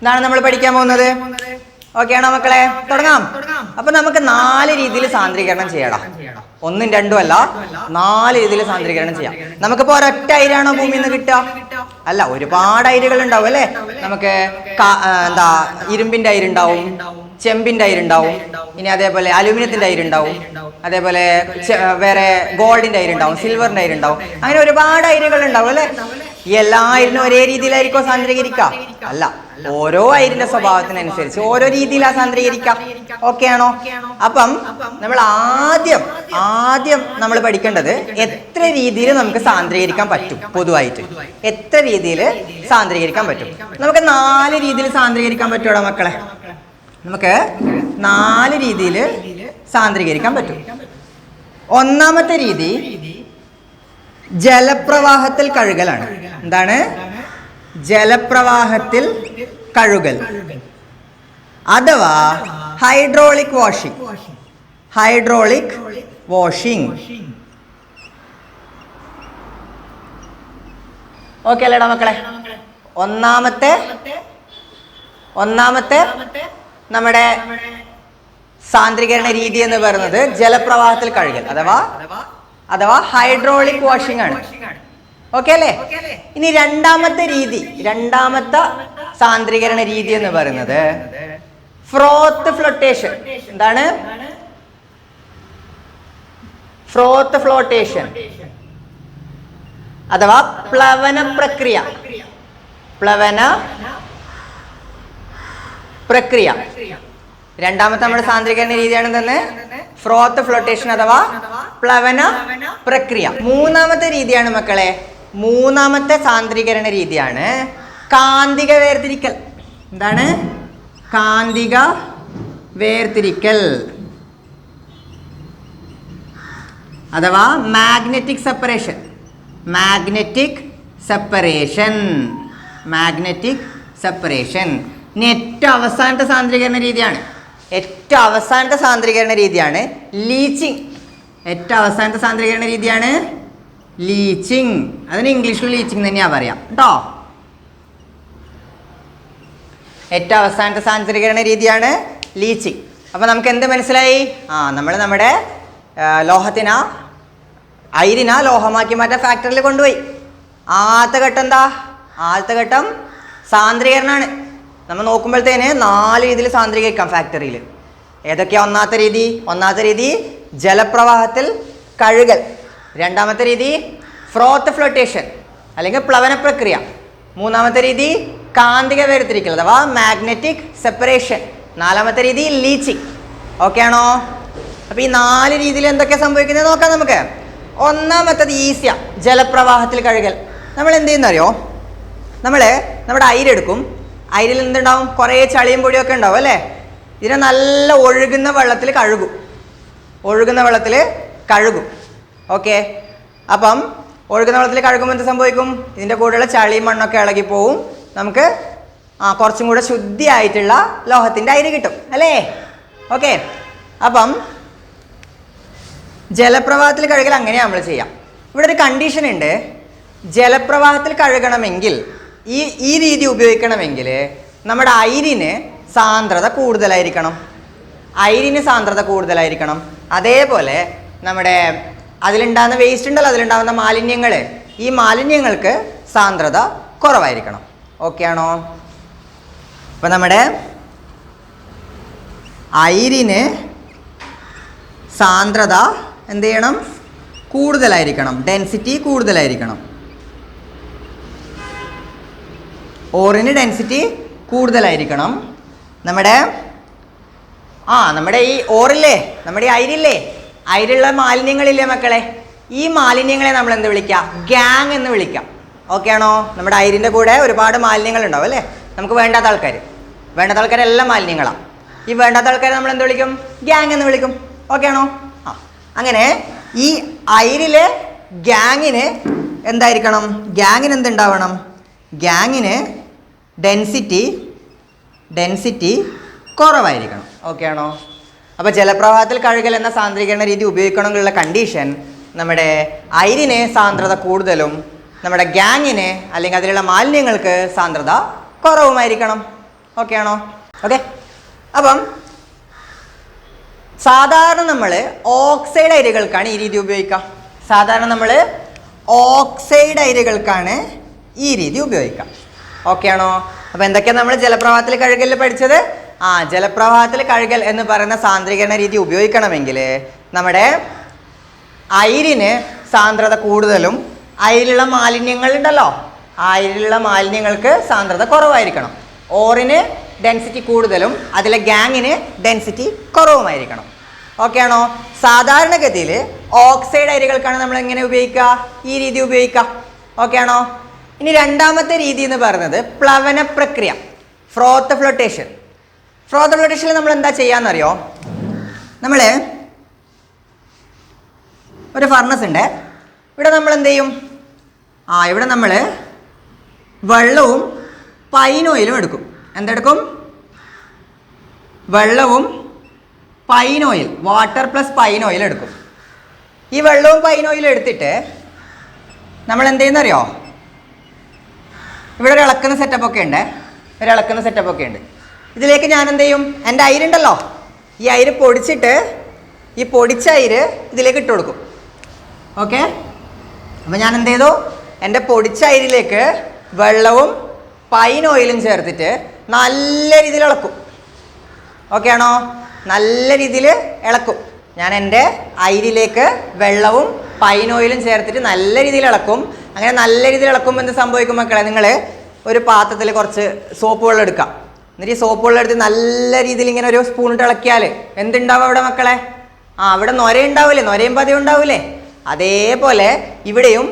A: ഇതാണ് നമ്മൾ പഠിക്കാൻ പോകുന്നത്. ഓക്കെ ആണോ മക്കളെ? തുടങ്ങാം. അപ്പൊ നമുക്ക് 4 രീതിയിൽ സാന്ദ്രീകരണം ചെയ്യണം. 1ഉം 2ഉം അല്ല, 4 രീതിയിൽ സാന്ദ്രീകരണം ചെയ്യാം. നമുക്കിപ്പോ ഒരൊറ്റ അയിരാണോ ഭൂമിയിൽ നിന്ന് കിട്ടുക? അല്ല, ഒരുപാട് അയിരുകൾ ഉണ്ടാവും അല്ലേ? നമുക്ക് ഇരുമ്പിന്റെ അയിരുണ്ടാവും, ചെമ്പിന്റെ അയിരുണ്ടാവും, ഇനി അതേപോലെ അലൂമിനിയത്തിന്റെ അയിരുണ്ടാവും, അതേപോലെ വേറെ ഗോൾഡിന്റെ അയിരുണ്ടാവും, സിൽവറിന്റെ അയിരുണ്ടാവും. അങ്ങനെ ഒരുപാട് അയിരുകൾ ഉണ്ടാവും അല്ലേ? ഈ എല്ലാ അയിരിനും ഒരേ രീതിയിലായിരിക്കോ സാന്ദ്രീകരിക്കുക? അല്ല, ഓരോ അയിരിന്റെ സ്വഭാവത്തിനനുസരിച്ച് ഓരോ രീതിയിലാ സാന്ദ്രീകരിക്കുക. ഓക്കെ ആണോ? അപ്പം നമ്മൾ ആദ്യം നമ്മൾ പഠിക്കേണ്ടത് എത്ര രീതിയിൽ നമുക്ക് സാന്ദ്രീകരിക്കാൻ പറ്റും. പൊതുവായിട്ട് എത്ര രീതിയിൽ സാന്ദ്രീകരിക്കാൻ പറ്റും? നമുക്ക് 4 രീതിയിൽ സാന്ദ്രീകരിക്കാൻ പറ്റുമോ മക്കളെ? നമുക്ക് 4 രീതിയിൽ സാന്ദ്രീകരിക്കാൻ പറ്റും. ഒന്നാമത്തെ രീതി ജലപ്രവാഹത്തിൽ കഴുകലാണ്. എന്താണ്? ജലപ്രവാഹത്തിൽ കഴുകൽ അഥവാ hydraulic washing. Hydraulic washing. Okay അല്ലേടാ മക്കളെ? ഒന്നാമത്തെ നമ്മുടെ സാന്ദ്രീകരണ രീതി എന്ന് പറയുന്നത് ജലപ്രവാഹത്തിൽ കഴുകൽ അഥവാ ഹൈഡ്രോളിക് വാഷിംഗ് ആണ്. ഓക്കെ അല്ലേ? ഇനി രണ്ടാമത്തെ സാന്ദ്രീകരണ രീതി എന്ന് പറയുന്നത് ഫ്രോത്ത് ഫ്ലോട്ടേഷൻ. എന്താണ്? ഫ്രോത്ത് ഫ്ലോട്ടേഷൻ അഥവാ പ്ലവന പ്രക്രിയ. രണ്ടാമത്തെ നമ്മുടെ സാന്ദ്രീകരണ രീതിയാണ് തന്നെ ഫ്രോത്ത് ഫ്ലോട്ടേഷൻ അഥവാ പ്ലവന പ്രക്രിയ. മൂന്നാമത്തെ രീതിയാണ് മക്കളെ, മൂന്നാമത്തെ സാന്ദ്രീകരണ രീതിയാണ് കാന്തിക വേർതിരിക്കൽ. എന്താണ്? കാന്തിക വേർതിരിക്കൽ അഥവാ മാഗ്നറ്റിക് സെപ്പറേഷൻ. മാഗ്നറ്റിക് സെപ്പറേഷൻ ഇനി ഏറ്റവും അവസാനത്തെ സാന്ദ്രീകരണ രീതിയാണ് ലീച്ചിങ്. ലീച്ചിങ്. അതിന് ഇംഗ്ലീഷിൽ ലീച്ചിങ് തന്നെയാ പറയാം കേട്ടോ. ഏറ്റവും അവസാനത്തെ സാന്ദ്രീകരണ രീതിയാണ് ലീച്ചിങ്. അപ്പൊ നമുക്ക് എന്ത് മനസ്സിലായി? നമ്മൾ നമ്മുടെ അയിരിന ലോഹമാക്കി മാറ്റാൻ ഫാക്ടറിയിൽ കൊണ്ടുപോയി. ആദ്യത്തെ ഘട്ടം എന്താ? ആദ്യത്തെ ഘട്ടം സാന്ദ്രീകരണമാണ്. നമ്മൾ നോക്കുമ്പോഴത്തേന് 4 രീതിയിൽ സാന്ദ്രീകരിക്കാം ഫാക്ടറിയിൽ. ഏതൊക്കെയാ? ഒന്നാമത്തെ രീതി ജലപ്രവാഹത്തിൽ കഴുകൽ. രണ്ടാമത്തെ രീതി ഫ്രോത്ത് ഫ്ലോട്ടേഷൻ അല്ലെങ്കിൽ പ്ലവന പ്രക്രിയ. മൂന്നാമത്തെ രീതി കാന്തിക വേർതിരിക്കൽ അഥവാ മാഗ്നറ്റിക് സെപ്പറേഷൻ. നാലാമത്തെ രീതി ലീച്ചിങ്. ഓക്കെ ആണോ? അപ്പോൾ ഈ 4 രീതിയിൽ എന്തൊക്കെയാണ് സംഭവിക്കുന്നത് നോക്കാം നമുക്ക്. ഒന്നാമത്തത് ഈസിയ, ജലപ്രവാഹത്തിൽ കഴുകൽ. നമ്മൾ എന്ത് ചെയ്യുന്നറിയോ? നമ്മുടെ അയിരെടുക്കും. അയിരിൽ എന്തുണ്ടാവും? കുറേ ചളിയും പൊടിയൊക്കെ ഉണ്ടാവും അല്ലേ? ഇതിനെ നല്ല ഒഴുകുന്ന വെള്ളത്തിൽ കഴുകും. ഓക്കെ. അപ്പം ഒഴുകുന്ന വെള്ളത്തിൽ കഴുകുമ്പോൾ എന്ത് സംഭവിക്കും? ഇതിൻ്റെ കൂടെയുള്ള ചളിയും മണ്ണൊക്കെ ഇളകിപ്പോവും. നമുക്ക് കുറച്ചും കൂടെ ശുദ്ധിയായിട്ടുള്ള ലോഹത്തിൻ്റെ അയിര് കിട്ടും അല്ലേ? ഓക്കെ. അപ്പം ജലപ്രവാഹത്തിൽ കഴുകൽ അങ്ങനെയാണ് നമ്മൾ ചെയ്യാം. ഇവിടെ ഒരു കണ്ടീഷൻ ഉണ്ട്. ജലപ്രവാഹത്തിൽ കഴുകണമെങ്കിൽ ഈ രീതി ഉപയോഗിക്കണമെങ്കിൽ നമ്മുടെ അയിരിന് സാന്ദ്രത കൂടുതലായിരിക്കണം. അതേപോലെ നമ്മുടെ അതിലുണ്ടാകുന്ന വേസ്റ്റ് ഉണ്ടല്ലോ, അതിലുണ്ടാകുന്ന മാലിന്യങ്ങൾ, ഈ മാലിന്യങ്ങൾക്ക് സാന്ദ്രത കുറവായിരിക്കണം. ഓക്കെ ആണോ? അപ്പം നമ്മുടെ അയിരിന് സാന്ദ്രത എന്ത് ചെയ്യണം? കൂടുതലായിരിക്കണം. ഡെൻസിറ്റി കൂടുതലായിരിക്കണം. ഓറിന് ഡെൻസിറ്റി കൂടുതലായിരിക്കണം. നമ്മുടെ ഈ ഓറില്ലേ, നമ്മുടെ ഈ അയിരില്ലേ, അയിരിലുള്ള മാലിന്യങ്ങളില്ലേ മക്കളെ, ഈ മാലിന്യങ്ങളെ നമ്മൾ എന്ത് വിളിക്കാം? ഗ്യാങ് എന്ന് വിളിക്കാം. ഓക്കെ ആണോ? നമ്മുടെ അയിരിൻ്റെ കൂടെ ഒരുപാട് മാലിന്യങ്ങൾ ഉണ്ടാവും അല്ലേ? നമുക്ക് വേണ്ടാത്ത ആൾക്കാരെല്ലാം മാലിന്യങ്ങളാണ്. ഈ വേണ്ടാത്ത ആൾക്കാരെ നമ്മൾ എന്ത് വിളിക്കും? ഗ്യാങ് എന്ന് വിളിക്കും. ഓക്കെ ആണോ? അങ്ങനെ ഈ അയിരിലെ ഗ്യാങ്ങിന് എന്തായിരിക്കണം? ഗ്യാങ്ങിന് എന്തുണ്ടാവണം? ഗ്യാങ്ങിന് ഡെൻസിറ്റി കുറവായിരിക്കണം. ഓക്കെ ആണോ? അപ്പോൾ ജലപ്രവാഹത്തിൽ കഴുകൽ എന്ന സാന്ദ്രീകരണ രീതി ഉപയോഗിക്കണമെന്നുള്ള കണ്ടീഷൻ നമ്മുടെ അയിരിന് സാന്ദ്രത കൂടുതലും നമ്മുടെ ഗ്യാങ്ങിന് അല്ലെങ്കിൽ അതിലുള്ള മാലിന്യങ്ങൾക്ക് സാന്ദ്രത കുറവുമായിരിക്കണം. ഓക്കെ ആണോ? ഓക്കെ. അപ്പം സാധാരണ നമ്മൾ ഓക്സൈഡ് അയിരുകൾക്കാണ് ഈ രീതി ഉപയോഗിക്കുക. ഓക്കെ ആണോ? അപ്പോൾ എന്തൊക്കെയാണ് നമ്മൾ ജലപ്രവാഹത്തിൽ കഴുകലിൽ പഠിച്ചത്? ജലപ്രവാഹത്തിൽ കഴുകൽ എന്ന് പറയുന്ന സാന്ദ്രീകരണ രീതി ഉപയോഗിക്കണമെങ്കിൽ നമ്മുടെ അയിരിന് സാന്ദ്രത കൂടുതലും അയിരിലുള്ള മാലിന്യങ്ങൾ ഉണ്ടല്ലോ, അയിരിലുള്ള മാലിന്യങ്ങൾക്ക് സാന്ദ്രത കുറവായിരിക്കണം. ഓറിന് ഡെൻസിറ്റി കൂടുതലും അതിലെ ഗ്യാങ്ങിന് ഡെൻസിറ്റി കുറവുമായിരിക്കണം. ഓക്കെ ആണോ? സാധാരണഗതിയിൽ ഓക്സൈഡ് അയിരുകൾക്കാണ് നമ്മൾ എങ്ങനെ ഉപയോഗിക്കുക? ഈ രീതി ഉപയോഗിക്കുക. ഓക്കെ ആണോ? ഇനി രണ്ടാമത്തെ രീതി എന്ന് പറയുന്നത് പ്ലവന പ്രക്രിയ, ഫ്രോത്ത് ഫ്ലോട്ടേഷൻ. നമ്മൾ എന്താ ചെയ്യാന്നറിയോ? നമ്മൾ ഒരു ഫർണസ് ഉണ്ട്. ഇവിടെ നമ്മൾ എന്ത് ചെയ്യും? ഇവിടെ നമ്മൾ വെള്ളവും പൈൻ ഓയിലും എടുക്കും. എന്തെടുക്കും? വെള്ളവും pine oil, water plus pine oil എടുക്കും. ഈ വെള്ളവും പൈൻ ഓയിലും എടുത്തിട്ട് നമ്മൾ എന്ത് ചെയ്യുന്നറിയോ? ഇവിടെ ഒരു ഇളക്കുന്ന സെറ്റപ്പൊക്കെ ഉണ്ട്, ഇതിലേക്ക് ഞാൻ എന്ത് ചെയ്യും? എൻ്റെ അയിരുണ്ടല്ലോ, ഈ അയിര് പൊടിച്ചിട്ട് ഈ പൊടിച്ച അയിര് ഇതിലേക്ക് ഇട്ട് കൊടുക്കും. ഓക്കെ, അപ്പോൾ ഞാൻ എന്ത് ചെയ്തു? എൻ്റെ പൊടിച്ച അയിരിലേക്ക് വെള്ളവും പൈൻ ഓയിലും ചേർത്തിട്ട് നല്ല രീതിയിൽ ഇളക്കും. ഓക്കെ ആണോ? നല്ല രീതിയിൽ ഇളക്കും. ഞാൻ എൻ്റെ അയിരിലേക്ക് വെള്ളവും പൈൻ ഓയിലും ചേർത്തിട്ട് നല്ല രീതിയിൽ ഇളക്കും. അങ്ങനെ നല്ല രീതിയിൽ ഇളക്കുമ്പോൾ എന്ത് സംഭവിക്കും മക്കളെ? നിങ്ങൾ ഒരു പാത്രത്തിൽ കുറച്ച് സോപ്പ് വെള്ളം എടുക്കാം. എന്നിട്ട് ഈ സോപ്പ് വെള്ളം എടുത്ത് നല്ല രീതിയിൽ ഇങ്ങനെ ഒരു സ്പൂണിട്ട് ഇളക്കിയാൽ എന്തുണ്ടാവും അവിടെ മക്കളെ? അവിടെ നൊരയുണ്ടാവില്ലേ? നൊരയും പതയും ഉണ്ടാവില്ലേ? അതേപോലെ ഇവിടെയും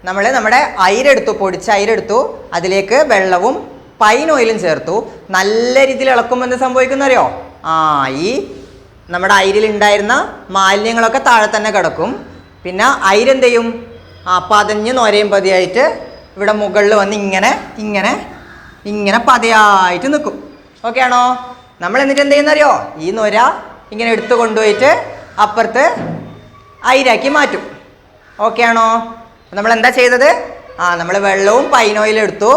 A: നമ്മൾ നമ്മുടെ അയിരെടുത്തു, പൊടിച്ച അയിരെടുത്തു, അതിലേക്ക് വെള്ളവും പൈൻ ഓയിലും ചേർത്തു. നല്ല രീതിയിൽ ഇളക്കുമ്പോൾ എന്ത് സംഭവിക്കുന്നറിയോ? ഈ നമ്മുടെ അയിരിലുണ്ടായിരുന്ന മാലിന്യങ്ങളൊക്കെ താഴെ തന്നെ കിടക്കും. പിന്നെ അയിരെന്ത് ചെയ്യും? പതഞ്ഞ് നൊരയും പതിയായിട്ട് ഇവിടെ മുകളിൽ വന്ന് ഇങ്ങനെ ഇങ്ങനെ ഇങ്ങനെ പതയായിട്ട് നിൽക്കും. ഓക്കെ ആണോ? നമ്മൾ എന്നിട്ട് എന്ത് ചെയ്യുന്നറിയോ? ഈ നൊര ഇങ്ങനെ എടുത്തു കൊണ്ടുപോയിട്ട് അപ്പുറത്ത് അയിരാക്കി മാറ്റും. ഓക്കെ ആണോ? നമ്മൾ എന്താ ചെയ്തത്? നമ്മൾ വെള്ളവും പൈൻ ഓയിലും എടുത്തു,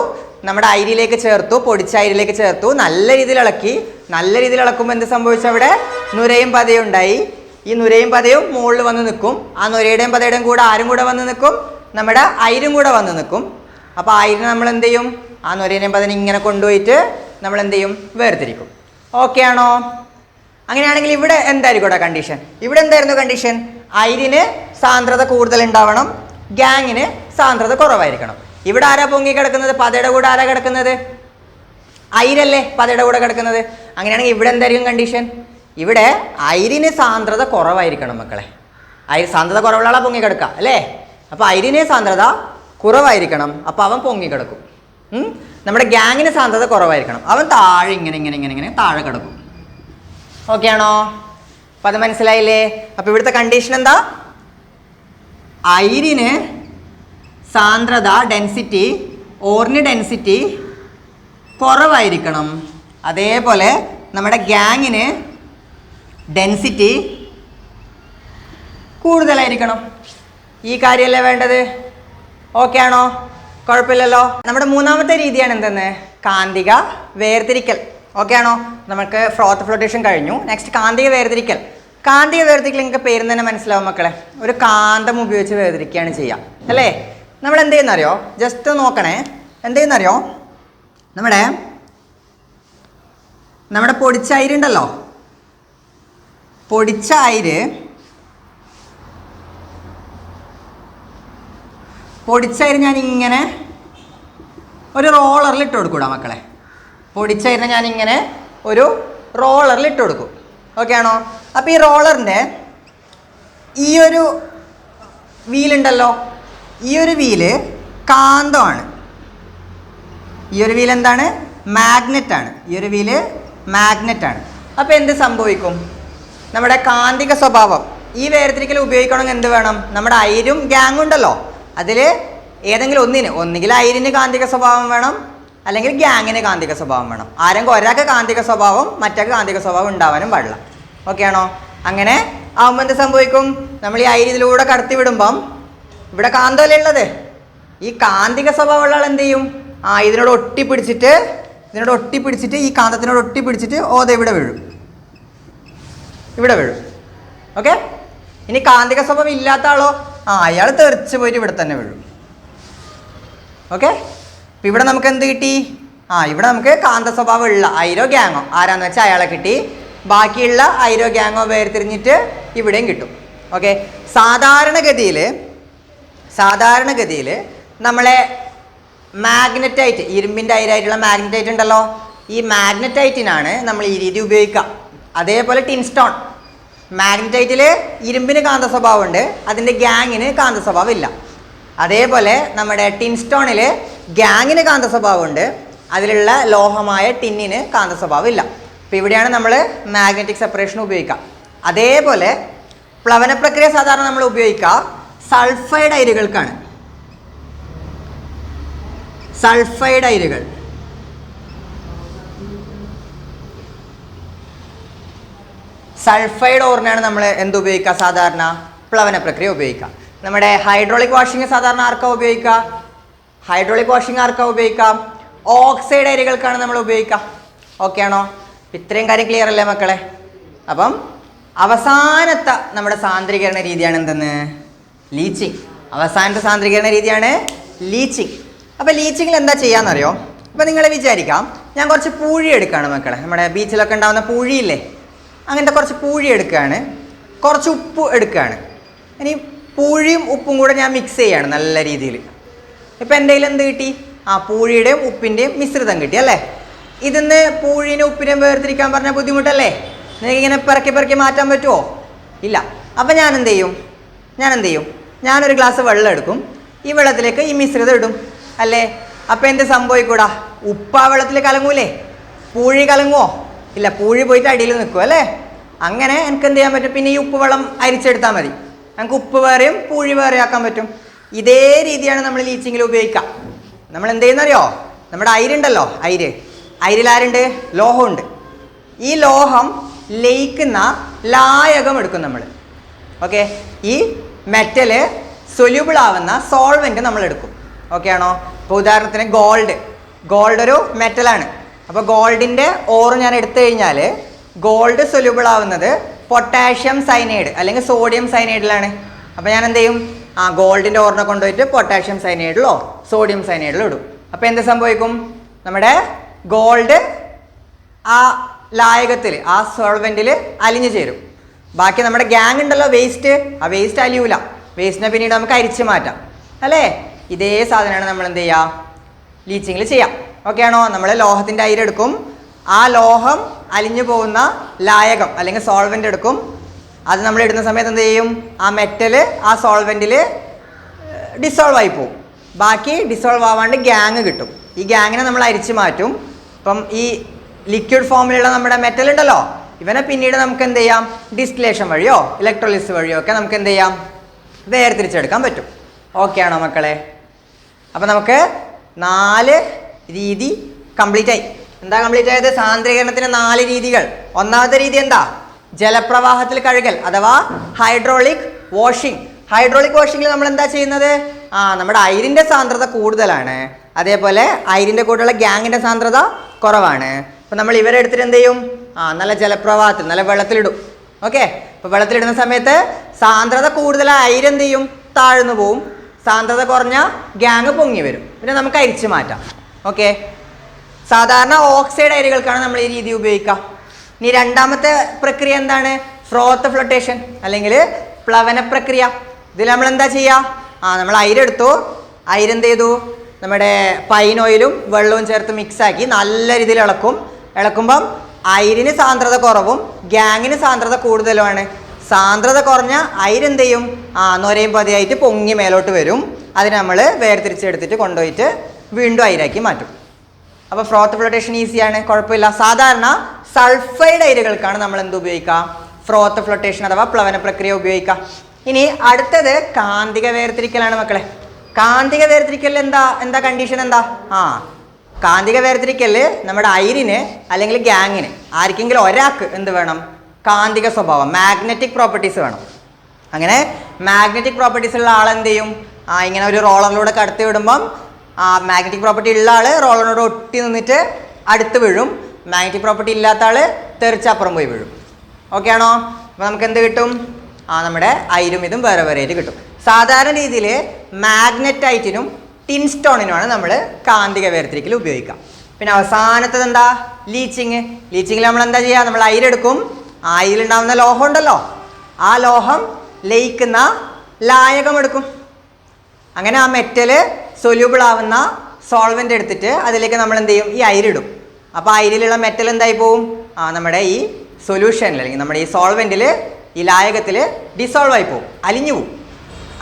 A: നമ്മുടെ അയിരിയിലേക്ക് ചേർത്തു, പൊടിച്ച അയിരിയിലേക്ക് ചേർത്തു, നല്ല രീതിയിൽ ഇളക്കി. നല്ല രീതിയിൽ ഇളക്കുമ്പോൾ എന്ത് സംഭവിച്ചു? അവിടെ നുരയും പതയും ഉണ്ടായി. ഈ നുരയും പതയും മുകളിൽ വന്ന് നിൽക്കും. ആ നുരയുടെയും പതയുടെയും കൂടെ ആരും കൂടെ വന്ന് നിൽക്കും? നമ്മുടെ അയിരും കൂടെ വന്ന് നിൽക്കും. അപ്പോൾ അയിരിനെ നമ്മൾ എന്ത് ചെയ്യും? ആ നുരേനെയും പതയും ഇങ്ങനെ കൊണ്ടുപോയിട്ട് നമ്മൾ എന്ത് ചെയ്യും? വേർതിരിക്കും. ഓക്കെ ആണോ? അങ്ങനെയാണെങ്കിൽ ഇവിടെ എന്തായിരിക്കും കണ്ടീഷൻ? ഇവിടെ എന്തായിരുന്നു കണ്ടീഷൻ? അയിരിന് സാന്ദ്രത കൂടുതൽ ഉണ്ടാവണം, ഗ്യാങ്ങിന് സാന്ദ്രത കുറവായിരിക്കണം. ഇവിടെ ആരാ പൊങ്ങി കിടക്കുന്നത്? പതയുടെ കൂടെ ആരാ കിടക്കുന്നത്? അയിരല്ലേ പതയുടെ കൂടെ കിടക്കുന്നത്. അങ്ങനെയാണെങ്കിൽ ഇവിടെ എന്തായിരിക്കും കണ്ടീഷൻ? ഇവിടെ അയിരിന് സാന്ദ്രത കുറവായിരിക്കണം മക്കളെ. അയിര് സാന്ദ്രത കുറവുള്ള ആളാ പൊങ്ങി കിടക്കുക അല്ലേ? അപ്പോൾ അയിരിന് സാന്ദ്രത കുറവായിരിക്കണം, അപ്പോൾ അവൻ പൊങ്ങി കിടക്കും. നമ്മുടെ ഗ്യാങ്ങിന് സാന്ദ്രത കുറവായിരിക്കണം, അവൻ താഴെ ഇങ്ങനെ ഇങ്ങനെ ഇങ്ങനെ ഇങ്ങനെ താഴെ കിടക്കും. ഓക്കെ ആണോ? അപ്പം അത് മനസ്സിലായില്ലേ? അപ്പോൾ ഇവിടുത്തെ കണ്ടീഷൻ എന്താ? അയിരിന് സാന്ദ്രത ഡെൻസിറ്റി, ഓറിന് ഡെൻസിറ്റി കുറവായിരിക്കണം. അതേപോലെ നമ്മുടെ ഗ്യാങ്ങിന് ഡെൻസിറ്റി കൂടുതലായിരിക്കണം. ഈ കാര്യമല്ലേ വേണ്ടത്? ഓക്കെ ആണോ? കുഴപ്പമില്ലല്ലോ. നമ്മുടെ മൂന്നാമത്തെ രീതിയാണ് എന്തെന്ന്? കാന്തിക വേർതിരിക്കൽ. ഓക്കെ ആണോ? നമുക്ക് ഫ്രോത്ത് ഫ്ലോട്ടേഷൻ കഴിഞ്ഞു. നെക്സ്റ്റ് കാന്തിക വേർതിരിക്കൽ. കാന്തിക വേർതിരിക്കൽ നിങ്ങൾക്ക് പേരിൽ തന്നെ മനസ്സിലാവും മക്കളെ. ഒരു കാന്തം ഉപയോഗിച്ച് വേർതിരിക്കുകയാണ് ചെയ്യുക അല്ലേ? നമ്മൾ എന്ത് ചെയ്യുന്നറിയോ? ജസ്റ്റ് നോക്കണേ. എന്ത് ചെയ്യുന്നറിയോ? നമ്മുടെ പൊടിച്ച അയിരുണ്ടല്ലോ, പൊടിച്ച അയിര് ഞാൻ ഇങ്ങനെ ഒരു റോളറിൽ ഇട്ട് കൊടുക്കൂടാ മക്കളെ. പൊടിച്ച അയിരിനെ ഞാൻ ഇങ്ങനെ ഒരു റോളറിൽ ഇട്ട് കൊടുക്കും. ഓക്കെ ആണോ? അപ്പോൾ ഈ റോളറിൻ്റെ ഈ ഒരു വീലുണ്ടല്ലോ, ഈ ഒരു വീല് കാന്തമാണ്. ഈ ഒരു വീൽ എന്താണ്? മാഗ്നറ്റാണ്. ഈ ഒരു വീല് മാഗ്നറ്റാണ്. അപ്പോൾ എന്ത് സംഭവിക്കും? നമ്മുടെ കാന്തിക സ്വഭാവം ഈ വേർതിരിക്കൽ ഉപയോഗിക്കണമെങ്കിൽ എന്ത് വേണം? നമ്മുടെ അയിരും ഗ്യാങ്ങും ഉണ്ടല്ലോ, അതിൽ ഏതെങ്കിലും ഒന്നുകിൽ അയിരിന് കാന്തിക സ്വഭാവം വേണം, അല്ലെങ്കിൽ ഗ്യാങ്ങിന് കാന്തിക സ്വഭാവം വേണം. ആരെങ്കിലും ഒരാൾക്ക് കാന്തിക സ്വഭാവം മറ്റൊക്കെ കാന്തിക സ്വഭാവം ഉണ്ടാവാനും പാടില്ല. ഓക്കെ ആണോ? അങ്ങനെ ആകുമ്പോൾ എന്ത് സംഭവിക്കും? നമ്മൾ ഈ അയിര് ഇതിലൂടെ കടത്തി വിടുമ്പം ഇവിടെ കാന്തമല്ലേ ഉള്ളത്, ഈ കാന്തിക സ്വഭാവമുള്ള ആൾ എന്ത് ചെയ്യും? ഇതിനോട് ഒട്ടിപ്പിടിച്ചിട്ട് ഈ കാന്തത്തിനോട് ഒട്ടിപ്പിടിച്ചിട്ട് ഇവിടെ വീഴും. ഓക്കെ. ഇനി കാന്തിക സ്വഭാവം ഇല്ലാത്ത ആളോ? അയാൾ തെറിച്ച് പോയിട്ട് ഇവിടെ തന്നെ വീഴും. ഓക്കെ. അപ്പം ഇവിടെ നമുക്ക് എന്ത് കിട്ടി? ഇവിടെ നമുക്ക് കാന്ത സ്വഭാവം ഉള്ള അയിരോ ഗ്യാങ്ങോ ആരാന്ന് വെച്ചാൽ അയാളെ കിട്ടി. ബാക്കിയുള്ള അയിരോ ഗ്യാങ്ങോ വേർതിരിഞ്ഞിട്ട് ഇവിടെയും കിട്ടും. ഓക്കെ. സാധാരണഗതിയിൽ നമ്മളെ മാഗ്നറ്റൈറ്റ്, ഇരുമ്പിൻ്റെ അയിരായിട്ടുള്ള മാഗ്നറ്റൈറ്റ് ഉണ്ടല്ലോ, ഈ മാഗ്നറ്റൈറ്റിനാണ് നമ്മൾ ഈ രീതി ഉപയോഗിക്കുക. അതേപോലെ ടിൻസ്റ്റോൺ, മാഗ്നറ്റൈറ്റിൽ ഇരുമ്പിന് കാന്ത സ്വഭാവമുണ്ട്, അതിൻ്റെ ഗ്യാങ്ങിന് കാന്ത സ്വഭാവം ഇല്ല. അതേപോലെ നമ്മുടെ ടിൻസ്റ്റോണിൽ ഗ്യാങ്ങിന് കാന്ത സ്വഭാവമുണ്ട്, അതിലുള്ള ലോഹമായ ടിന്നിന് കാന്ത സ്വഭാവം ഇല്ല. അപ്പോൾ ഇവിടെയാണ് നമ്മൾ മാഗ്നറ്റിക് സെപ്പറേഷൻ ഉപയോഗിക്കുക. അതേപോലെ പ്ലവന പ്രക്രിയ സാധാരണ നമ്മൾ ഉപയോഗിക്കുക സൾഫൈഡ് അയിരുകൾക്കാണ്. സൾഫൈഡ് അയിരുകൾ സൾഫൈഡ് ഓറിനാണ് നമ്മൾ എന്ത് ഉപയോഗിക്കുക? സാധാരണ പ്ലവന പ്രക്രിയ ഉപയോഗിക്കുക. നമ്മുടെ ഹൈഡ്രോളിക് വാഷിംഗ് സാധാരണ ആർക്കാ ഉപയോഗിക്കുക? ഹൈഡ്രോളിക് വാഷിംഗ് ആർക്കാ ഉപയോഗിക്കാം? ഓക്സൈഡ് അയിരുകൾക്കാണ് നമ്മൾ ഉപയോഗിക്കുക. ഓക്കെ ആണോ? ഇത്രയും കാര്യം ക്ലിയർ അല്ലേ മക്കളെ? അപ്പം അവസാനത്തെ നമ്മുടെ സാന്ദ്രീകരണ രീതിയാണ് എന്തെന്ന്? ലീച്ചിങ്. അവസാനത്തെ സാന്ദ്രീകരണ രീതിയാണ് ലീച്ചിങ്. അപ്പോൾ ലീച്ചിങ്ങിൽ എന്താ ചെയ്യാമെന്നറിയോ? അപ്പോൾ നിങ്ങൾ വിചാരിക്കാം, ഞാൻ കുറച്ച് പൂഴി എടുക്കുകയാണ് മക്കളെ. നമ്മുടെ ബീച്ചിലൊക്കെ ഉണ്ടാകുന്ന പൂഴിയില്ലേ, അങ്ങനത്തെ കുറച്ച് പൂഴി എടുക്കുകയാണ്, കുറച്ച് ഉപ്പ് എടുക്കുകയാണ്. ഇനി പൂഴിയും ഉപ്പും കൂടെ ഞാൻ മിക്സ് ചെയ്യുകയാണ് നല്ല രീതിയിൽ. ഇപ്പം എൻ്റെ കയ്യിൽ എന്ത് കിട്ടി? പൂഴിയുടെയും ഉപ്പിൻ്റെയും മിശ്രിതം കിട്ടി അല്ലേ? ഇതിന്ന് പൂഴിനെ ഉപ്പിനെയും വേർതിരിക്കാൻ പറഞ്ഞാൽ ബുദ്ധിമുട്ടല്ലേ? നിങ്ങൾക്ക് ഇങ്ങനെ പിറക്കി മാറ്റാൻ പറ്റുമോ? ഇല്ല. അപ്പം ഞാൻ എന്ത് ചെയ്യും? ഞാനൊരു ഗ്ലാസ് വെള്ളം എടുക്കും, ഈ വെള്ളത്തിലേക്ക് ഈ മിശ്രിതം ഇടും അല്ലേ? അപ്പം എന്ത് സംഭവിക്കൂടാ? ഉപ്പ് ആ വെള്ളത്തിൽ കലങ്ങൂലേ? പൂഴി കലങ്ങുമോ? ഇല്ല, പൂഴി പോയിട്ട് അടിയിൽ നിൽക്കും അല്ലേ? അങ്ങനെ എനിക്ക് എന്ത് ചെയ്യാൻ പറ്റും? പിന്നെ ഈ ഉപ്പ് വെള്ളം അരിച്ചെടുത്താൽ മതി. നമുക്ക് ഉപ്പ് വേറെയും പൂഴി വേറെ ആക്കാൻ പറ്റും. ഇതേ രീതിയാണ് നമ്മൾ ലീച്ചിങ്ങിൽ ഉപയോഗിക്കുക. നമ്മൾ എന്ത് ചെയ്യുന്നറിയോ? നമ്മുടെ അയിരുണ്ടല്ലോ, അയിരിൽ ആരുണ്ട്? ലോഹമുണ്ട്. ഈ ലോഹം ലയിക്കുന്ന ലായകം എടുക്കും നമ്മൾ. ഓക്കെ, ഈ മെറ്റല് സൊല്യൂബിൾ ആവുന്ന സോൾവെൻറ്റ് നമ്മൾ എടുക്കും. ഓക്കെ ആണോ? ഇപ്പോൾ ഉദാഹരണത്തിന് ഗോൾഡ് ഒരു മെറ്റലാണ്. അപ്പോൾ ഗോൾഡിൻ്റെ ഓറ് ഞാൻ എടുത്തു കഴിഞ്ഞാൽ ഗോൾഡ് സൊല്യൂബിൾ ആവുന്നത് പൊട്ടാഷ്യം സൈനൈഡ് അല്ലെങ്കിൽ സോഡിയം സൈനൈഡിലാണ്. അപ്പോൾ ഞാൻ എന്ത് ചെയ്യും? ഗോൾഡിൻ്റെ ഓറിനെ കൊണ്ടുപോയിട്ട് പൊട്ടാഷ്യം സൈനൈഡിലോ സോഡിയം സൈനൈഡിലോ ഇടും. അപ്പോൾ എന്ത് സംഭവിക്കും? നമ്മുടെ ഗോൾഡ് ആ ലായകത്തിൽ, ആ സോൾവെൻറ്റിൽ അലിഞ്ഞു ചേരും. ബാക്കി നമ്മുടെ ഗ്യാങ് ഉണ്ടല്ലോ, വേസ്റ്റ്, ആ വേസ്റ്റ് അലിയൂല. വേസ്റ്റിനെ പിന്നീട് നമുക്ക് അരിച്ച് മാറ്റാം അല്ലേ? ഇതേ സാധനമാണ് നമ്മൾ എന്ത് ചെയ്യുക? ലീച്ചിങ്ങിൽ ചെയ്യാം. ഓക്കെ ആണോ? നമ്മൾ ലോഹത്തിൻ്റെ അയിരെടുക്കും, ആ ലോഹം അലിഞ്ഞു പോകുന്ന ലായകം അല്ലെങ്കിൽ സോൾവെൻ്റ് എടുക്കും. അത് നമ്മൾ ഇടുന്ന സമയത്ത് എന്ത് ചെയ്യും? ആ മെറ്റല് ആ സോൾവെൻറ്റിൽ ഡിസോൾവ് ആയി പോകും. ബാക്കി ഡിസോൾവ് ആവാണ്ട് ഗ്യാങ് കിട്ടും. ഈ ഗ്യാങ്ങിനെ നമ്മൾ അരിച്ച് മാറ്റും. ഇപ്പം ഈ ലിക്വിഡ് ഫോമിലുള്ള നമ്മുടെ മെറ്റൽ ഉണ്ടല്ലോ, ഇവനെ പിന്നീട് നമുക്ക് എന്ത് ചെയ്യാം? ഡിസ്റ്റിലേഷൻ വഴിയോ ഇലക്ട്രോളിസിസ് വഴിയോ ഒക്കെ നമുക്ക് എന്ത് ചെയ്യാം? വേർതിരിച്ചെടുക്കാൻ പറ്റും. ഓക്കെ ആണോ മക്കളെ? അപ്പം നമുക്ക് 4 രീതി കംപ്ലീറ്റ് ആയി. എന്താ കംപ്ലീറ്റ് ആയത്? സാന്ദ്രീകരണത്തിന് 4 രീതികൾ. ഒന്നാമത്തെ രീതി എന്താ? ജലപ്രവാഹത്തിൽ കഴുകൽ അഥവാ ഹൈഡ്രോളിക് വാഷിംഗ്. ഹൈഡ്രോളിക് വാഷിങ്ങിൽ നമ്മൾ എന്താ ചെയ്യുന്നത്? നമ്മുടെ അയിരിൻ്റെ സാന്ദ്രത കൂടുതലാണ്, അതേപോലെ അയിരിൻ്റെ കൂടെയുള്ള ഗ്യാങ്ങിൻ്റെ സാന്ദ്രത കുറവാണ്. അപ്പം നമ്മൾ ഇവരെ എടുത്തിട്ട് എന്ത് ചെയ്യും? നല്ല ജലപ്രവാഹത്തിൽ, നല്ല വെള്ളത്തിലിടും. ഓക്കെ, അപ്പോൾ വെള്ളത്തിലിടുന്ന സമയത്ത് സാന്ദ്രത കൂടുതലായ അയിര് എന്ത് ചെയ്യും? താഴ്ന്നു പോവും. സാന്ദ്രത കുറഞ്ഞ ഗ്യാങ് പൊങ്ങി വരും. പിന്നെ നമുക്ക് അരിച്ച് മാറ്റാം. ഓക്കെ, സാധാരണ ഓക്സൈഡ് അയിരുകൾക്കാണ് നമ്മൾ ഈ രീതി ഉപയോഗിക്കുക. ഇനി രണ്ടാമത്തെ പ്രക്രിയ എന്താണ്? ഫ്രോത്ത് ഫ്ലോട്ടേഷൻ അല്ലെങ്കിൽ പ്ലവന പ്രക്രിയ. ഇതിൽ നമ്മൾ എന്താ ചെയ്യുക? നമ്മൾ അയിരെടുത്തു, അയിരെന്ത് ചെയ്തു? നമ്മുടെ പൈൻ ഓയിലും വെള്ളവും ചേർത്ത് മിക്സാക്കി നല്ല രീതിയിൽ ഇളക്കുമ്പം അയിരിന് സാന്ദ്രത കുറവും ഗ്യാങ്ങിന് സാന്ദ്രത കൂടുതലുമാണ്. സാന്ദ്രത കുറഞ്ഞ അയിരെന്ത് ചെയ്യും? നൊരയും പതിയായിട്ട് പൊങ്ങി മേലോട്ട് വരും. അതിന് നമ്മൾ വേർതിരിച്ചെടുത്തിട്ട് കൊണ്ടുപോയിട്ട് വീണ്ടും അയിരാക്കി മാറ്റും. അപ്പോൾ ഫ്രോത്ത് ഫ്ലോട്ടേഷൻ ഈസിയാണ്, കുഴപ്പമില്ല. സാധാരണ സൾഫൈഡ് അയിരുകൾക്കാണ് നമ്മൾ എന്ത് ഉപയോഗിക്കുക? ഫ്രോത്ത് ഫ്ലോട്ടേഷൻ അഥവാ പ്ലവന പ്രക്രിയ ഉപയോഗിക്കുക. ഇനി അടുത്തത് കാന്തിക വേർതിരിക്കലാണ് മക്കളെ. കാന്തിക വേർതിരിക്കലിൽ എന്താ കണ്ടീഷൻ എന്താ? കാന്തിക വേർതിരിക്കലിൽ നമ്മുടെ അയിരിന് അല്ലെങ്കിൽ ഗ്യാങ്ങിന് ആർക്കെങ്കിലും ഒരാൾക്ക് എന്ത് വേണം? കാന്തിക സ്വഭാവം, മാഗ്നറ്റിക് പ്രോപ്പർട്ടീസ് വേണം. അങ്ങനെ മാഗ്നറ്റിക് പ്രോപ്പർട്ടീസ് ഉള്ള ആളെന്ത് ചെയ്യും? ഇങ്ങനെ ഒരു റോളറിലൂടെ കടത്തി വിടുമ്പം മാഗ്നറ്റിക് പ്രോപ്പർട്ടി ഉള്ള ആൾ റോളറിനോട് ഒട്ടി നിന്നിട്ട് അടുത്ത് വീഴും. മാഗ്നറ്റിക് പ്രോപ്പർട്ടി ഇല്ലാത്ത ആൾ തെറിച്ചപ്പുറം പോയി വീഴും. ഓക്കെ ആണോ? അപ്പോൾ നമുക്ക് എന്ത് കിട്ടും? നമ്മുടെ അയിരും ഇതും വേറെ വേറെ ആയിട്ട് കിട്ടും. സാധാരണ രീതിയിൽ മാഗ്നറ്റൈറ്റിനും ടിൻസ്റ്റോണിനുമാണ് നമ്മൾ കാന്തിക വേർതിരിക്കൽ ഉപയോഗിക്കുക. പിന്നെ അവസാനത്തത് എന്താ? ലീച്ചിങ്. ലീച്ചിങ്ങിൽ നമ്മൾ എന്താ ചെയ്യുക? നമ്മൾ അയിരെടുക്കും, അയിരിലുണ്ടാവുന്ന ലോഹം ഉണ്ടല്ലോ, ആ ലോഹം ലയിക്കുന്ന ലായകം എടുക്കും. അങ്ങനെ ആ മെറ്റല് സൊല്യൂബിൾ ആവുന്ന സോൾവെൻ്റ് എടുത്തിട്ട് അതിലേക്ക് നമ്മൾ എന്ത് ചെയ്യും? ഈ അയിരിടും. അപ്പോൾ അയിരിലുള്ള മെറ്റൽ എന്തായി പോവും? നമ്മുടെ ഈ സൊല്യൂഷനിൽ അല്ലെങ്കിൽ നമ്മുടെ ഈ സോൾവെൻറ്റിൽ, ഈ ലായകത്തിൽ ഡിസോൾവ് ആയി പോവും, അലിഞ്ഞു പോവും.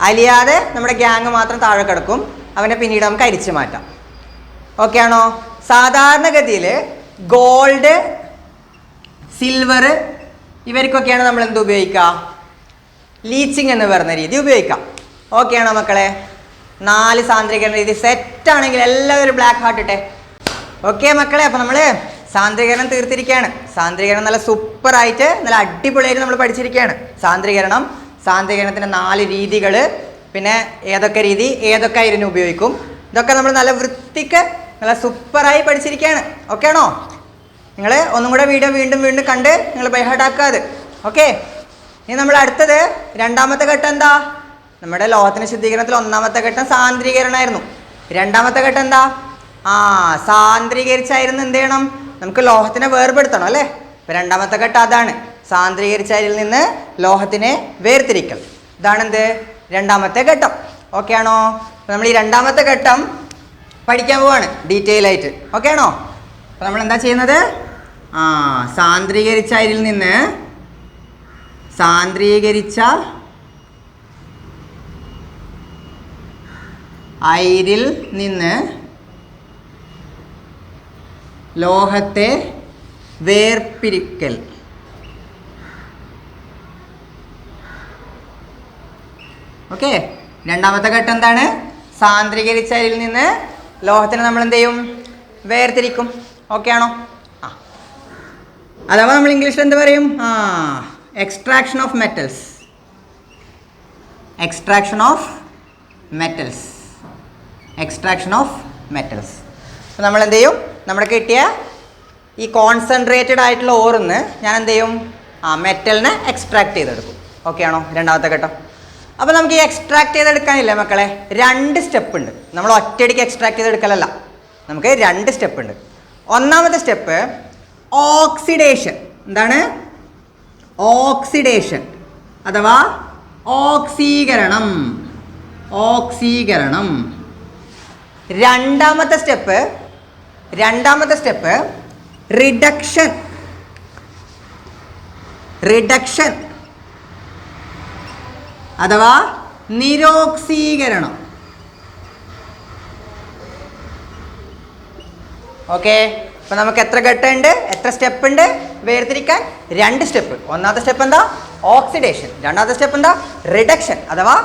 A: അലിയാതെ നമ്മുടെ ഗ്യാങ് മാത്രം താഴെ കിടക്കും. അവനെ പിന്നീട് നമുക്ക് അരിച്ചു മാറ്റാം. ഓക്കെ ആണോ? സാധാരണഗതിയിൽ ഗോൾഡ്, സിൽവർ ഇവർക്കൊക്കെയാണ് നമ്മൾ എന്ത് ഉപയോഗിക്കുക? ലീച്ചിങ് എന്ന് പറയുന്ന രീതി ഉപയോഗിക്കാം. ഓക്കെ ആണോ മക്കളെ? 4 സാന്ദ്രീകരണ രീതി സെറ്റാണെങ്കിൽ എല്ലാവരും ബ്ലാക്ക് ഹാർട്ട് ഇട്ടെ. ഓക്കെ മക്കളെ, അപ്പോൾ നമ്മൾ സാന്ദ്രീകരണം തീർത്തിരിക്കുകയാണ്. സാന്ദ്രീകരണം നല്ല സൂപ്പറായിട്ട് നല്ല അടിപൊളിയായിട്ട് നമ്മൾ പഠിച്ചിരിക്കുകയാണ്. സാന്ദ്രീകരണത്തിൻ്റെ 4 രീതികൾ, പിന്നെ ഏതൊക്കെ രീതി ഏതൊക്കെ അയിരിന് ഉപയോഗിക്കും, ഇതൊക്കെ നമ്മൾ നല്ല വൃത്തിക്ക് നല്ല സൂപ്പറായി പഠിച്ചിരിക്കുകയാണ്. ഓക്കെ ആണോ? നിങ്ങൾ ഒന്നും കൂടെ വീഡിയോ വീണ്ടും വീണ്ടും കണ്ട് നിങ്ങൾ ബൈഹാർട്ടാക്കാതെ. ഓക്കെ, ഇനി നമ്മൾ അടുത്തത് രണ്ടാമത്തെ ഘട്ടം എന്താ? നമ്മുടെ ലോഹത്തിൻ്റെ ശുദ്ധീകരണത്തിൽ ഒന്നാമത്തെ ഘട്ടം സാന്ദ്രീകരണമായിരുന്നു. രണ്ടാമത്തെ ഘട്ടം എന്താ? സാന്ദ്രീകരിച്ചായിരുന്നു എന്ത് ചെയ്യണം? നമുക്ക് ലോഹത്തിനെ വേർപെടുത്തണം അല്ലേ? ഇപ്പം രണ്ടാമത്തെ ഘട്ടം അതാണ്, സാന്ദ്രീകരിച്ച അയിരിൽ നിന്ന് ലോഹത്തിനെ വേർതിരിക്കൽ. ഇതാണ് എന്ത്? രണ്ടാമത്തെ ഘട്ടം. ഓക്കെ ആണോ? അപ്പോൾ നമ്മൾ ഈ രണ്ടാമത്തെ ഘട്ടം പഠിക്കാൻ പോവാണ് ഡീറ്റെയിൽ ആയിട്ട്. ഓക്കെ ആണോ? അപ്പോൾ നമ്മൾ എന്താ ചെയ്യുന്നത്? സാന്ദ്രീകരിച്ച അയിരിൽ നിന്ന് ലോഹത്തെ വേർപിരിക്കൽ. ഓക്കെ, രണ്ടാമത്തെ ഘട്ടം എന്താണ്? സാന്ദ്രീകരിച്ച അയിരിൽ നിന്ന് ലോഹത്തിനെ നമ്മൾ എന്ത് ചെയ്യും? വേർതിരിക്കും. ഓക്കെ ആണോ? അഥവാ നമ്മൾ ഇംഗ്ലീഷിൽ എന്ത് പറയും? Extraction of metals. അപ്പോൾ നമ്മൾ എന്ത് ചെയ്യും? നമ്മുടെ കിട്ടിയ ഈ കോൺസെൻട്രേറ്റഡ് ആയിട്ടുള്ള ഓറിന്ന് ഞാൻ എന്ത് ചെയ്യും? മെറ്റലിനെ എക്സ്ട്രാക്ട് ചെയ്തെടുക്കും. ഓക്കെ ആണോ? രണ്ടാമത്തെ ഘട്ടം. അപ്പോൾ നമുക്ക് ഈ എക്സ്ട്രാക്ട് ചെയ്തെടുക്കാനില്ല മക്കളെ, 2 സ്റ്റെപ്പ് ഉണ്ട്. നമ്മൾ ഒറ്റയടിക്ക് എക്സ്ട്രാക്ട് ചെയ്തെടുക്കലല്ല, നമുക്ക് 2 സ്റ്റെപ്പ് ഉണ്ട്. ഒന്നാമത്തെ സ്റ്റെപ്പ് ഓക്സിഡേഷൻ. എന്താണ്? ഓക്സിഡേഷൻ അഥവാ ഓക്സീകരണം. രണ്ടാമത്തെ സ്റ്റെപ്പ് റിഡക്ഷൻ അഥവാ നിരോക്സീകരണം. ഓക്കെ, അപ്പോൾ നമുക്ക് എത്ര ഘട്ടമുണ്ട്, എത്ര സ്റ്റെപ്പ് ഉണ്ട് വേർതിരിക്കാൻ? 2 സ്റ്റെപ്പ്. ഒന്നാമത്തെ സ്റ്റെപ്പ് എന്താ? ഓക്സിഡേഷൻ. രണ്ടാമത്തെ സ്റ്റെപ്പ് എന്താ? റിഡക്ഷൻ അഥവാ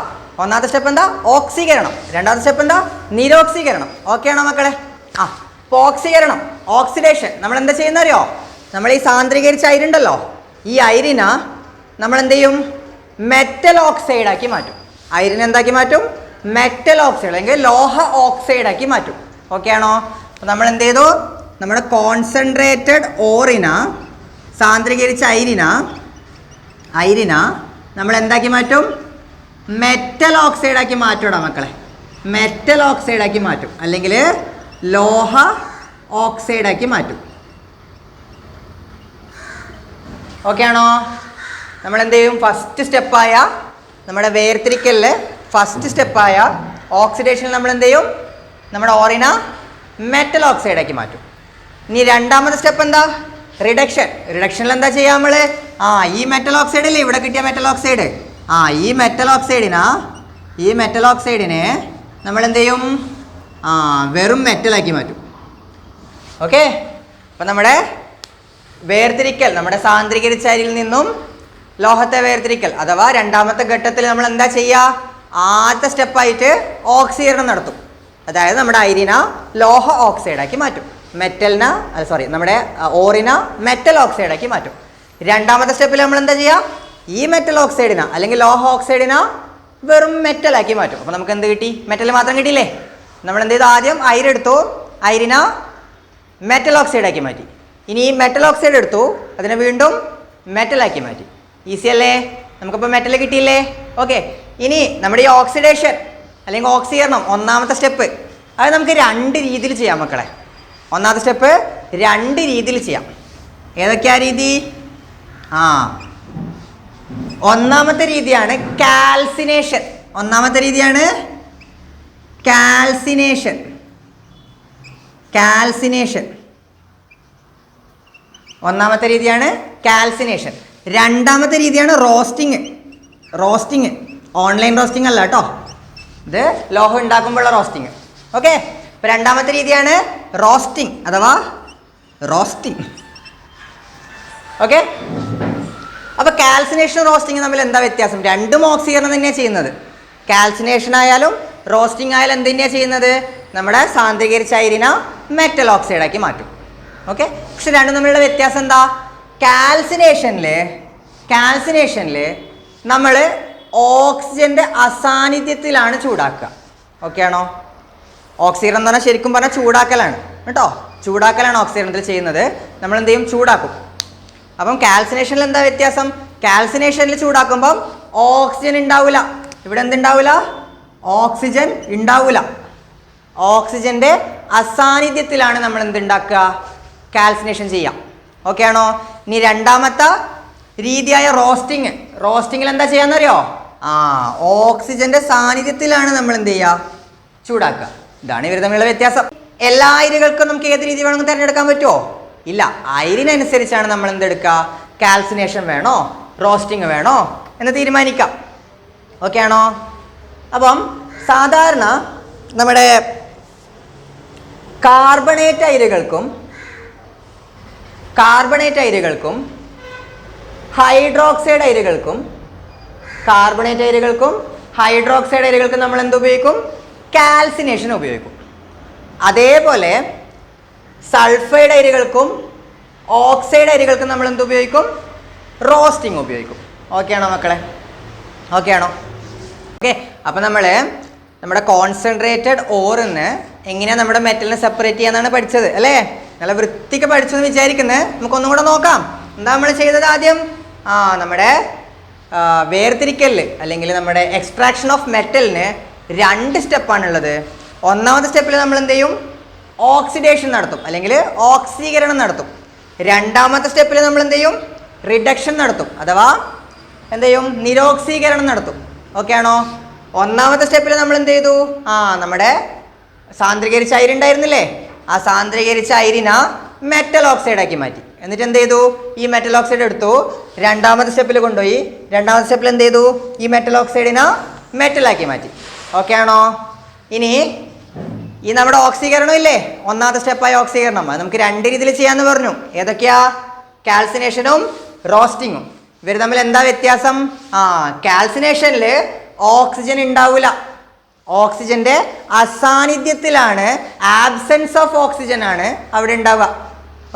A: ഒന്നാമത്തെ സ്റ്റെപ്പ് എന്താ? ഓക്സീകരണം. രണ്ടാമത്തെ സ്റ്റെപ്പ് എന്താ? നിരോക്സീകരണം. ഓക്കെ ആണോ മക്കളെ? അപ്പോൾ ഓക്സിഡേഷൻ നമ്മൾ എന്താ ചെയ്യുന്ന അറിയോ? നമ്മൾ ഈ സാന്ദ്രീകരിച്ച അയിരുണ്ടല്ലോ, ഈ അയിരിന നമ്മൾ എന്ത് ചെയ്യും? മെറ്റൽ ഓക്സൈഡാക്കി മാറ്റും. അയിരിനെ എന്താക്കി മാറ്റും? മെറ്റൽ ഓക്സൈഡ് അല്ലെങ്കിൽ ലോഹ ഓക്സൈഡാക്കി മാറ്റും. ഓക്കെ ആണോ? അപ്പോൾ നമ്മൾ എന്ത് ചെയ്തു? നമ്മുടെ കോൺസെൻട്രേറ്റഡ് ഓറിന, സാന്ദ്രീകരിച്ച അയിരിന നമ്മൾ എന്താക്കി മാറ്റും? മെറ്റൽ ഓക്സൈഡാക്കി മാറ്റൂടാ മക്കളെ. മെറ്റൽ ഓക്സൈഡാക്കി മാറ്റും, അല്ലെങ്കിൽ ലോഹ ഓക്സൈഡാക്കി മാറ്റും. ഓക്കെ ആണോ? നമ്മൾ എന്ത് ചെയ്യും? ഫസ്റ്റ് സ്റ്റെപ്പായ നമ്മുടെ വേർതിരിക്കലിൽ ഫസ്റ്റ് സ്റ്റെപ്പായ ഓക്സിഡേഷനിൽ നമ്മൾ എന്ത് ചെയ്യും? നമ്മുടെ ഓറിന മെറ്റൽ ഓക്സൈഡാക്കി മാറ്റും. ഇനി രണ്ടാമത്തെ സ്റ്റെപ്പ് എന്താ? റിഡക്ഷനിൽ എന്താ ചെയ്യുക നമ്മൾ? ഈ മെറ്റൽ ഓക്സൈഡില്ലേ ഇവിടെ കിട്ടിയ മെറ്റൽ ഓക്സൈഡ്, ഈ മെറ്റൽ ഓക്സൈഡിനെ നമ്മൾ എന്ത് ചെയ്യും? വെറും മെറ്റലാക്കി മാറ്റും. ഓക്കെ, അപ്പം നമ്മുടെ വേർതിരിക്കൽ, നമ്മുടെ സാന്ദ്രീകരിച്ച അരിയിൽ നിന്നും ലോഹത്തെ വേർതിരിക്കൽ അഥവാ രണ്ടാമത്തെ ഘട്ടത്തിൽ നമ്മൾ എന്താ ചെയ്യുക? ആദ്യത്തെ സ്റ്റെപ്പായിട്ട് ഓക്സീകരണം നടത്തും. അതായത് നമ്മുടെ അയിരിന ലോഹ ഓക്സൈഡാക്കി മാറ്റും, നമ്മുടെ ഓറിന മെറ്റൽ ഓക്സൈഡാക്കി മാറ്റും. രണ്ടാമത്തെ സ്റ്റെപ്പിൽ നമ്മൾ എന്താ ചെയ്യുക? ഈ മെറ്റൽ ഓക്സൈഡിന അല്ലെങ്കിൽ ലോഹ ഓക്സൈഡിന വെറും മെറ്റലാക്കി മാറ്റും. അപ്പോൾ നമുക്ക് എന്ത് കിട്ടി? മെറ്റൽ മാത്രം കിട്ടിയില്ലേ? നമ്മൾ എന്ത് ചെയ്തു? ആദ്യം അയിരെടുത്തു, അയിരിന മെറ്റൽ ഓക്സൈഡാക്കി മാറ്റി. ഇനി ഈ മെറ്റൽ ഓക്സൈഡ് എടുത്തു, അതിനെ വീണ്ടും മെറ്റലാക്കി മാറ്റി. ഈസി അല്ലേ? നമുക്കിപ്പോൾ മെറ്റൽ കിട്ടിയില്ലേ? ഓക്കെ, ഇനി നമ്മുടെ ഈ ഓക്സിഡേഷൻ അല്ലെങ്കിൽ ഓക്സീകരണം ഒന്നാമത്തെ സ്റ്റെപ്പ്, അത് നമുക്ക് 2 രീതിയിൽ ചെയ്യാം മക്കളെ. ഒന്നാമത്തെ സ്റ്റെപ്പ് 2 രീതിയിൽ ചെയ്യാം. ഏതൊക്കെയാ രീതി? ഒന്നാമത്തെ രീതിയാണ് കാൽസിനേഷൻ. ഒന്നാമത്തെ രീതിയാണ് കാൽസിനേഷൻ. ഒന്നാമത്തെ രീതിയാണ് കാൽസിനേഷൻ. രണ്ടാമത്തെ രീതിയാണ് റോസ്റ്റിങ്. ഓൺലൈൻ റോസ്റ്റിംഗ് അല്ല കേട്ടോ, ഇത് ലോഹം ഉണ്ടാക്കുമ്പോഴുള്ള റോസ്റ്റിങ്. ഓക്കെ, ഇപ്പോൾ രണ്ടാമത്തെ രീതിയാണ് റോസ്റ്റിംഗ് അഥവാ റോസ്റ്റിംഗ്. ഓക്കെ, അപ്പോൾ കാൽസിനേഷൻ റോസ്റ്റിംഗ് തമ്മിൽ എന്താ വ്യത്യാസം? രണ്ടും ഓക്സീകരണം തന്നെയാണ് ചെയ്യുന്നത്. കാൽസിനേഷൻ ആയാലും റോസ്റ്റിംഗ് ആയാലും എന്ത് തന്നെയാണ് ചെയ്യുന്നത്? നമ്മുടെ സാന്ദ്രീകരിച്ച അയിരിനെ മെറ്റൽ ഓക്സൈഡാക്കി മാറ്റും. ഓക്കെ, പക്ഷെ രണ്ടും തമ്മിലുള്ള വ്യത്യാസം എന്താ? കാൽസിനേഷനിൽ നമ്മൾ ഓക്സിജൻ്റെ അസാന്നിധ്യത്തിലാണ് ചൂടാക്കുക. ഓക്കെ ആണോ? ഓക്സീകരണം എന്ന് പറഞ്ഞാൽ ശരിക്കും പറഞ്ഞാൽ ചൂടാക്കലാണ് കേട്ടോ. ചൂടാക്കലാണ് ഓക്സീകരണത്തിൽ ചെയ്യുന്നത്. നമ്മൾ എന്ത് ചെയ്യും? ചൂടാക്കും. അപ്പം കാൽസിനേഷനിൽ എന്താ വ്യത്യാസം? കാൽസിനേഷനിൽ ചൂടാക്കുമ്പം ഓക്സിജൻ ഉണ്ടാവില്ല. ഇവിടെ എന്തുണ്ടാവില്ല? ഓക്സിജൻ ഉണ്ടാവില്ല. ഓക്സിജൻ്റെ അസാന്നിധ്യത്തിലാണ് നമ്മൾ എന്തുണ്ടാക്കുക? കാൽസിനേഷൻ ചെയ്യാം. ഓക്കെ ആണോ? ഇനി രണ്ടാമത്തെ രീതിയായ റോസ്റ്റിങ്ങിൽ എന്താ ചെയ്യാന്നറിയോ? ഓക്സിജൻ്റെ സാന്നിധ്യത്തിലാണ് നമ്മൾ എന്ത് ചെയ്യുക? ചൂടാക്കുക. ഇതാണ് ഇവർ തമ്മിലുള്ള വ്യത്യാസം. എല്ലാ അയിരുകൾക്കും നമുക്ക് ഏത് രീതി വേണമെങ്കിൽ തിരഞ്ഞെടുക്കാൻ പറ്റുമോ? ഇല്ല. അയിരിനനുസരിച്ചാണ് നമ്മൾ എന്തെടുക്കുക? കാൽസിനേഷൻ വേണോ റോസ്റ്റിംഗ് വേണോ എന്ന് തീരുമാനിക്കാം. ഓക്കെ ആണോ? അപ്പം സാധാരണ നമ്മുടെ കാർബണേറ്റ് അയിരുകൾക്കും ഹൈഡ്രോക്സൈഡ് അയിരുകൾക്കും നമ്മൾ എന്ത് ഉപയോഗിക്കും? കാൽസിനേഷൻ ഉപയോഗിക്കും. അതേപോലെ സൾഫൈഡ് അയിരുകൾക്കും ഓക്സൈഡ് അയിരുകൾക്കും നമ്മൾ എന്ത് ഉപയോഗിക്കും? റോസ്റ്റിംഗ് ഉപയോഗിക്കും. ഓക്കെ ആണോ മക്കളെ? ഓക്കെ ആണോ? ഓക്കെ, അപ്പം നമ്മുടെ കോൺസെൻട്രേറ്റഡ് ഓറിന്ന് എങ്ങനെയാണ് നമ്മുടെ മെറ്റലിനെ സെപ്പറേറ്റ് ചെയ്യാന്നാണ് പഠിച്ചത് അല്ലേ? നല്ല വൃത്തിക്ക് പഠിച്ചു എന്ന് വിചാരിക്കുന്നത്. നമുക്കൊന്നും കൂടെ നോക്കാം. എന്താ നമ്മൾ ചെയ്തത്? ആദ്യം നമ്മുടെ വേർതിരിക്കലിൽ അല്ലെങ്കിൽ നമ്മുടെ എക്സ്ട്രാക്ഷൻ ഓഫ് മെറ്റലിന് 2 സ്റ്റെപ്പാണുള്ളത്. ഒന്നാമത്തെ സ്റ്റെപ്പിൽ നമ്മൾ എന്ത് ചെയ്യും? ഓക്സിഡേഷൻ നടത്തും അല്ലെങ്കിൽ ഓക്സീകരണം നടത്തും. രണ്ടാമത്തെ സ്റ്റെപ്പിൽ നമ്മൾ എന്ത് ചെയ്യും? റിഡക്ഷൻ നടത്തും അഥവാ എന്ത് ചെയ്യും? നിരോക്സീകരണം നടത്തും. ഓക്കെ ആണോ? ഒന്നാമത്തെ സ്റ്റെപ്പിൽ നമ്മൾ എന്ത് ചെയ്തു? നമ്മുടെ സാന്ദ്രീകരിച്ച അയിര് ഉണ്ടായിരുന്നില്ലേ? ആ സാന്ദ്രീകരിച്ച അയിരിനെ മെറ്റൽ ഓക്സൈഡാക്കി മാറ്റി. എന്നിട്ട് എന്ത് ചെയ്തു? ഈ മെറ്റൽ ഓക്സൈഡ് എടുത്തു രണ്ടാമത്തെ സ്റ്റെപ്പിൽ കൊണ്ടുപോയി. രണ്ടാമത്തെ സ്റ്റെപ്പിൽ എന്ത് ചെയ്തു? ഈ മെറ്റൽ ഓക്സൈഡിനെ മെറ്റലാക്കി മാറ്റി. ഓക്കെ ആണോ? ഇനി ഈ നമ്മുടെ ഓക്സീകരണം ഇല്ലേ? ഒന്നാമത്തെ സ്റ്റെപ്പായ ഓക്സീകരണം അത് നമുക്ക് 2 രീതിയിൽ ചെയ്യാമെന്ന് പറഞ്ഞു. ഏതൊക്കെയാ? കാൽസിനേഷനും റോസ്റ്റിങ്ങും. ഇവർ തമ്മിൽ എന്താ വ്യത്യാസം? കാൽസിനേഷനിൽ ഓക്സിജൻ ഉണ്ടാവില്ല. ഓക്സിജൻ്റെ അസാന്നിധ്യത്തിലാണ്, ആബ്സെൻസ് ഓഫ് ഓക്സിജൻ ആണ് അവിടെ ഉണ്ടാവുക.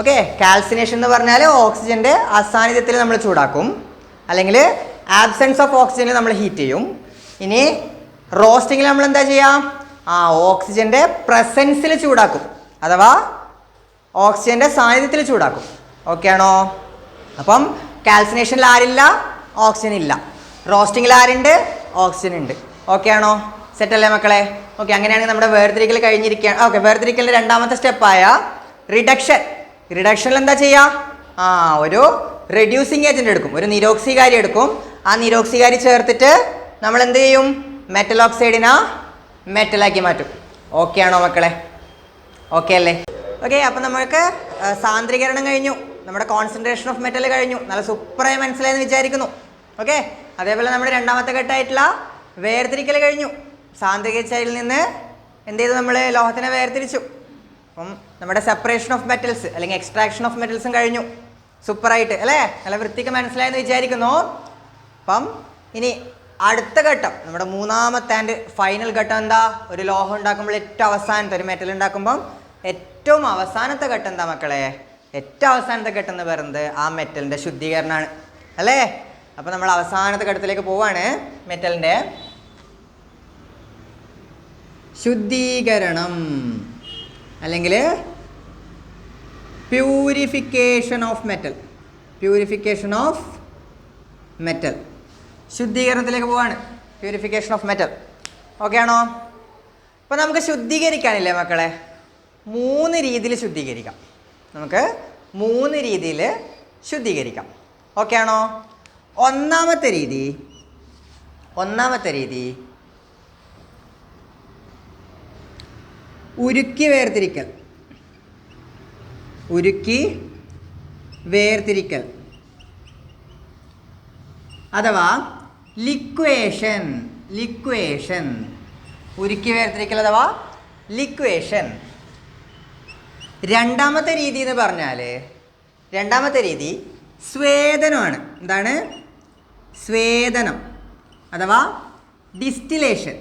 A: ഓക്കെ, കാൽസിനേഷൻ എന്ന് പറഞ്ഞാൽ ഓക്സിജൻ്റെ അസാന്നിധ്യത്തിൽ നമ്മൾ ചൂടാക്കും അല്ലെങ്കിൽ ആബ്സെൻസ് ഓഫ് ഓക്സിജനിൽ നമ്മൾ ഹീറ്റ് ചെയ്യും. ഇനി റോസ്റ്റിങ്ങിൽ നമ്മൾ എന്താ ചെയ്യുക? ഓക്സിജൻ്റെ പ്രസൻസിൽ ചൂടാക്കും അഥവാ ഓക്സിജൻ്റെ സാന്നിധ്യത്തിൽ ചൂടാക്കും. ഓക്കെ ആണോ? അപ്പം കാൽസിനേഷനിൽ ആരില്ല? ഓക്സിജൻ ഇല്ല. റോസ്റ്റിങ്ങിൽ ആരുണ്ട്? ഓക്സിജൻ ഉണ്ട്. ഓക്കെ ആണോ? സെറ്റല്ലേ മക്കളെ? ഓക്കെ, അങ്ങനെയാണെങ്കിൽ നമ്മുടെ വേർതിരിക്കൽ കഴിഞ്ഞിരിക്കുകയാണ്. ഓക്കെ, വേർതിരിക്കലിൻ്റെ രണ്ടാമത്തെ സ്റ്റെപ്പായ റിഡക്ഷനിൽ എന്താ ചെയ്യുക? ഒരു റെഡ്യൂസിങ് ഏജൻറ്റ് എടുക്കും, ഒരു നിരോക്സികാരി എടുക്കും. ആ നിരോക്സികാരി ചേർത്തിട്ട് നമ്മൾ എന്ത് ചെയ്യും? മെറ്റൽ ഓക്സൈഡിനെ മെറ്റലാക്കി മാറ്റും. ഓക്കെ ആണോ മക്കളെ? ഓക്കെ അല്ലേ? ഓക്കെ, അപ്പം നമുക്ക് സാന്ദ്രീകരണം കഴിഞ്ഞു, നമ്മുടെ കോൺസെൻട്രേഷൻ ഓഫ് മെറ്റൽ കഴിഞ്ഞു. നല്ല സൂപ്പറായി മനസ്സിലായെന്ന് വിചാരിക്കുന്നു. ഓക്കെ, അതേപോലെ നമ്മുടെ രണ്ടാമത്തെ ഘട്ടമായിട്ടുള്ള വേർതിരിക്കൽ കഴിഞ്ഞു. സാന്ദ്രീകരിച്ചതിൽ നിന്ന് എന്ത് ചെയ്തു? നമ്മൾ ലോഹത്തിനെ വേർതിരിച്ചു. അപ്പം നമ്മുടെ സെപ്പറേഷൻ ഓഫ് മെറ്റൽസ് അല്ലെങ്കിൽ എക്സ്ട്രാക്ഷൻ ഓഫ് മെറ്റൽസും കഴിഞ്ഞു. സൂപ്പറായിട്ട് അല്ലേ? നല്ല വൃത്തിക്ക് മനസ്സിലായെന്ന് വിചാരിക്കുന്നു. അപ്പം ഇനി അടുത്ത ഘട്ടം, നമ്മുടെ മൂന്നാമത്തെ ആൻഡ് ഫൈനൽ ഘട്ടം എന്താ? ഒരു ലോഹം ഉണ്ടാക്കുമ്പോൾ ഏറ്റവും അവസാനത്തെ, ഒരു മെറ്റൽ ഉണ്ടാക്കുമ്പം ഏറ്റവും അവസാനത്തെ ഘട്ടം എന്താ മക്കളെ? ഏറ്റവും അവസാനത്തെ ഘട്ടം എന്ന് പറയുന്നത് ആ മെറ്റലിൻ്റെ ശുദ്ധീകരണമാണ് അല്ലേ? അപ്പം നമ്മൾ അവസാനത്തെ ഘട്ടത്തിലേക്ക് പോവാണ്. മെറ്റലിൻ്റെ ശുദ്ധീകരണം അല്ലെങ്കിൽ പ്യൂരിഫിക്കേഷൻ ഓഫ് മെറ്റൽ. ശുദ്ധീകരണത്തിലേക്ക് പോവാണ്. Purification of metal. ഓക്കെ ആണോ? അപ്പോൾ നമുക്ക് ശുദ്ധീകരിക്കാനില്ലേ മക്കളെ? 3 രീതിയിൽ ശുദ്ധീകരിക്കാം. നമുക്ക് 3 രീതിയിൽ ശുദ്ധീകരിക്കാം. ഓക്കെ ആണോ? ഒന്നാമത്തെ രീതി ഉരുക്കി വേർതിരിക്കൽ അഥവാ ലിക്വേഷൻ. ഉരുക്കി വേർതിരിക്കൽ അഥവാ ലിക്വേഷൻ. രണ്ടാമത്തെ രീതി എന്ന് പറഞ്ഞാൽ സ്വേദനമാണ്. എന്താണ്? സ്വേദനം അഥവാ ഡിസ്റ്റിലേഷൻ.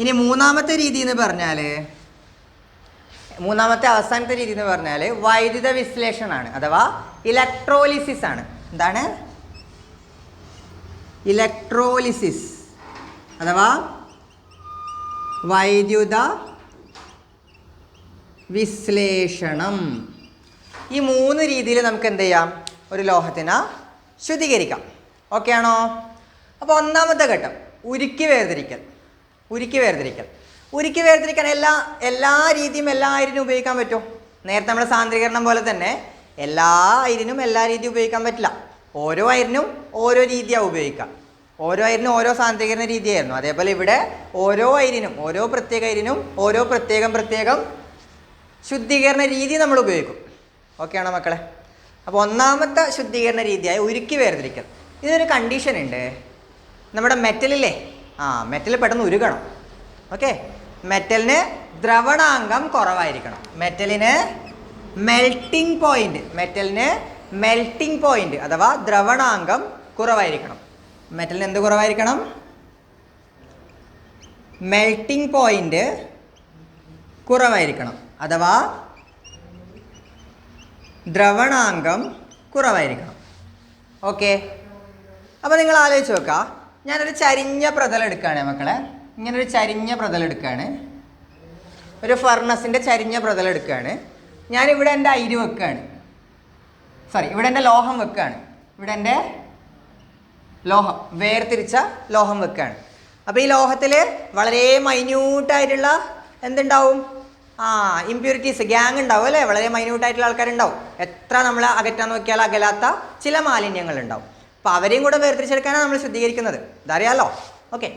A: ഇനി മൂന്നാമത്തെ രീതി എന്ന് പറഞ്ഞാൽ, മൂന്നാമത്തെ അവസാനത്തെ രീതി എന്ന് പറഞ്ഞാൽ വൈദ്യുത വിശ്ലേഷണമാണ്, അഥവാ ഇലക്ട്രോലിസിസ് ആണ്. എന്താണ്? ഇലക്ട്രോലിസിസ് അഥവാ വൈദ്യുത വിശ്ലേഷണം. ഈ മൂന്ന് രീതിയിൽ നമുക്ക് എന്ത് ചെയ്യാം? ഒരു ലോഹത്തിനെ ശുദ്ധീകരിക്കാം. ഓക്കെ ആണോ? അപ്പോൾ ഒന്നാമത്തെ ഘട്ടം ഉരുക്കി വേർതിരിക്കൽ. എല്ലാ രീതിയും എല്ലാ അയിരിനും ഉപയോഗിക്കാൻ പറ്റും. നേരത്തെ നമ്മുടെ സാന്ദ്രീകരണം പോലെ തന്നെ എല്ലാ അയിരിനും എല്ലാ രീതിയും ഉപയോഗിക്കാൻ പറ്റില്ല. ഓരോ അയിരിനും ഓരോ രീതിയാണ് ഉപയോഗിക്കുക. ഓരോ അയിരിനും ഓരോ സാന്ദ്രീകരണ രീതിയായിരുന്നു. അതേപോലെ ഇവിടെ ഓരോ അയിരിനും ഓരോ പ്രത്യേക അയിരിനും ഓരോ പ്രത്യേകം ശുദ്ധീകരണ രീതി നമ്മൾ ഉപയോഗിക്കും. ഓക്കെ ആണോ മക്കളെ? അപ്പോൾ ഒന്നാമത്തെ ശുദ്ധീകരണ രീതിയായ ഉരുക്കി വേർതിരിക്കൽ. ഇതിനൊരു കണ്ടീഷൻ ഉണ്ട്. നമ്മുടെ മെറ്റലില്ലേ, മെറ്റൽ പെട്ടെന്ന് ഉരുകണം. ഓക്കെ, മെറ്റലിന് ദ്രവണാങ്കം കുറവായിരിക്കണം. മെറ്റലിന് മെൽട്ടിംഗ് പോയിന്റ് അഥവാ ദ്രവണാങ്കം കുറവായിരിക്കണം. മെറ്റലിന് എന്ത് കുറവായിരിക്കണം? മെൽട്ടിംഗ് പോയിന്റ് കുറവായിരിക്കണം, അഥവാ ദ്രവണാങ്കം കുറവായിരിക്കണം. ഓക്കെ, അപ്പോൾ നിങ്ങൾ ആലോചിച്ച് നോക്കുക. ഞാനൊരു ചരിഞ്ഞ പ്രതലം എടുക്കുകയാണ് മക്കളെ. ഇങ്ങനൊരു ചരിഞ്ഞ പ്രതലം എടുക്കുകയാണ്. ഒരു ഫർണസിൻ്റെ ചരിഞ്ഞ പ്രതലം എടുക്കുകയാണ്. ഞാനിവിടെ എൻ്റെ അയിര് വെക്കുകയാണ്. ഇവിടെ എൻ്റെ ലോഹം വെക്കുകയാണ്. ഇവിടെ എൻ്റെ ലോഹം, വേർതിരിച്ച ലോഹം വെക്കുകയാണ്. അപ്പോൾ ഈ ലോഹത്തിൽ വളരെ മൈന്യൂട്ടായിട്ടുള്ള എന്തുണ്ടാവും? ഇമ്പ്യൂരിറ്റീസ്, ഗ്യാങ് ഉണ്ടാവും അല്ലേ? വളരെ മൈന്യൂട്ടായിട്ടുള്ള ആൾക്കാരുണ്ടാവും. എത്ര നമ്മൾ അകറ്റാൻ നോക്കിയാൽ അകലാത്ത ചില മാലിന്യങ്ങളുണ്ടാവും. അപ്പോൾ അവരെയും കൂടെ വേർതിരിച്ചെടുക്കാനാണ് നമ്മൾ ശുദ്ധീകരിക്കുന്നത്. ഇതറിയാമല്ലോ. ഓക്കെ,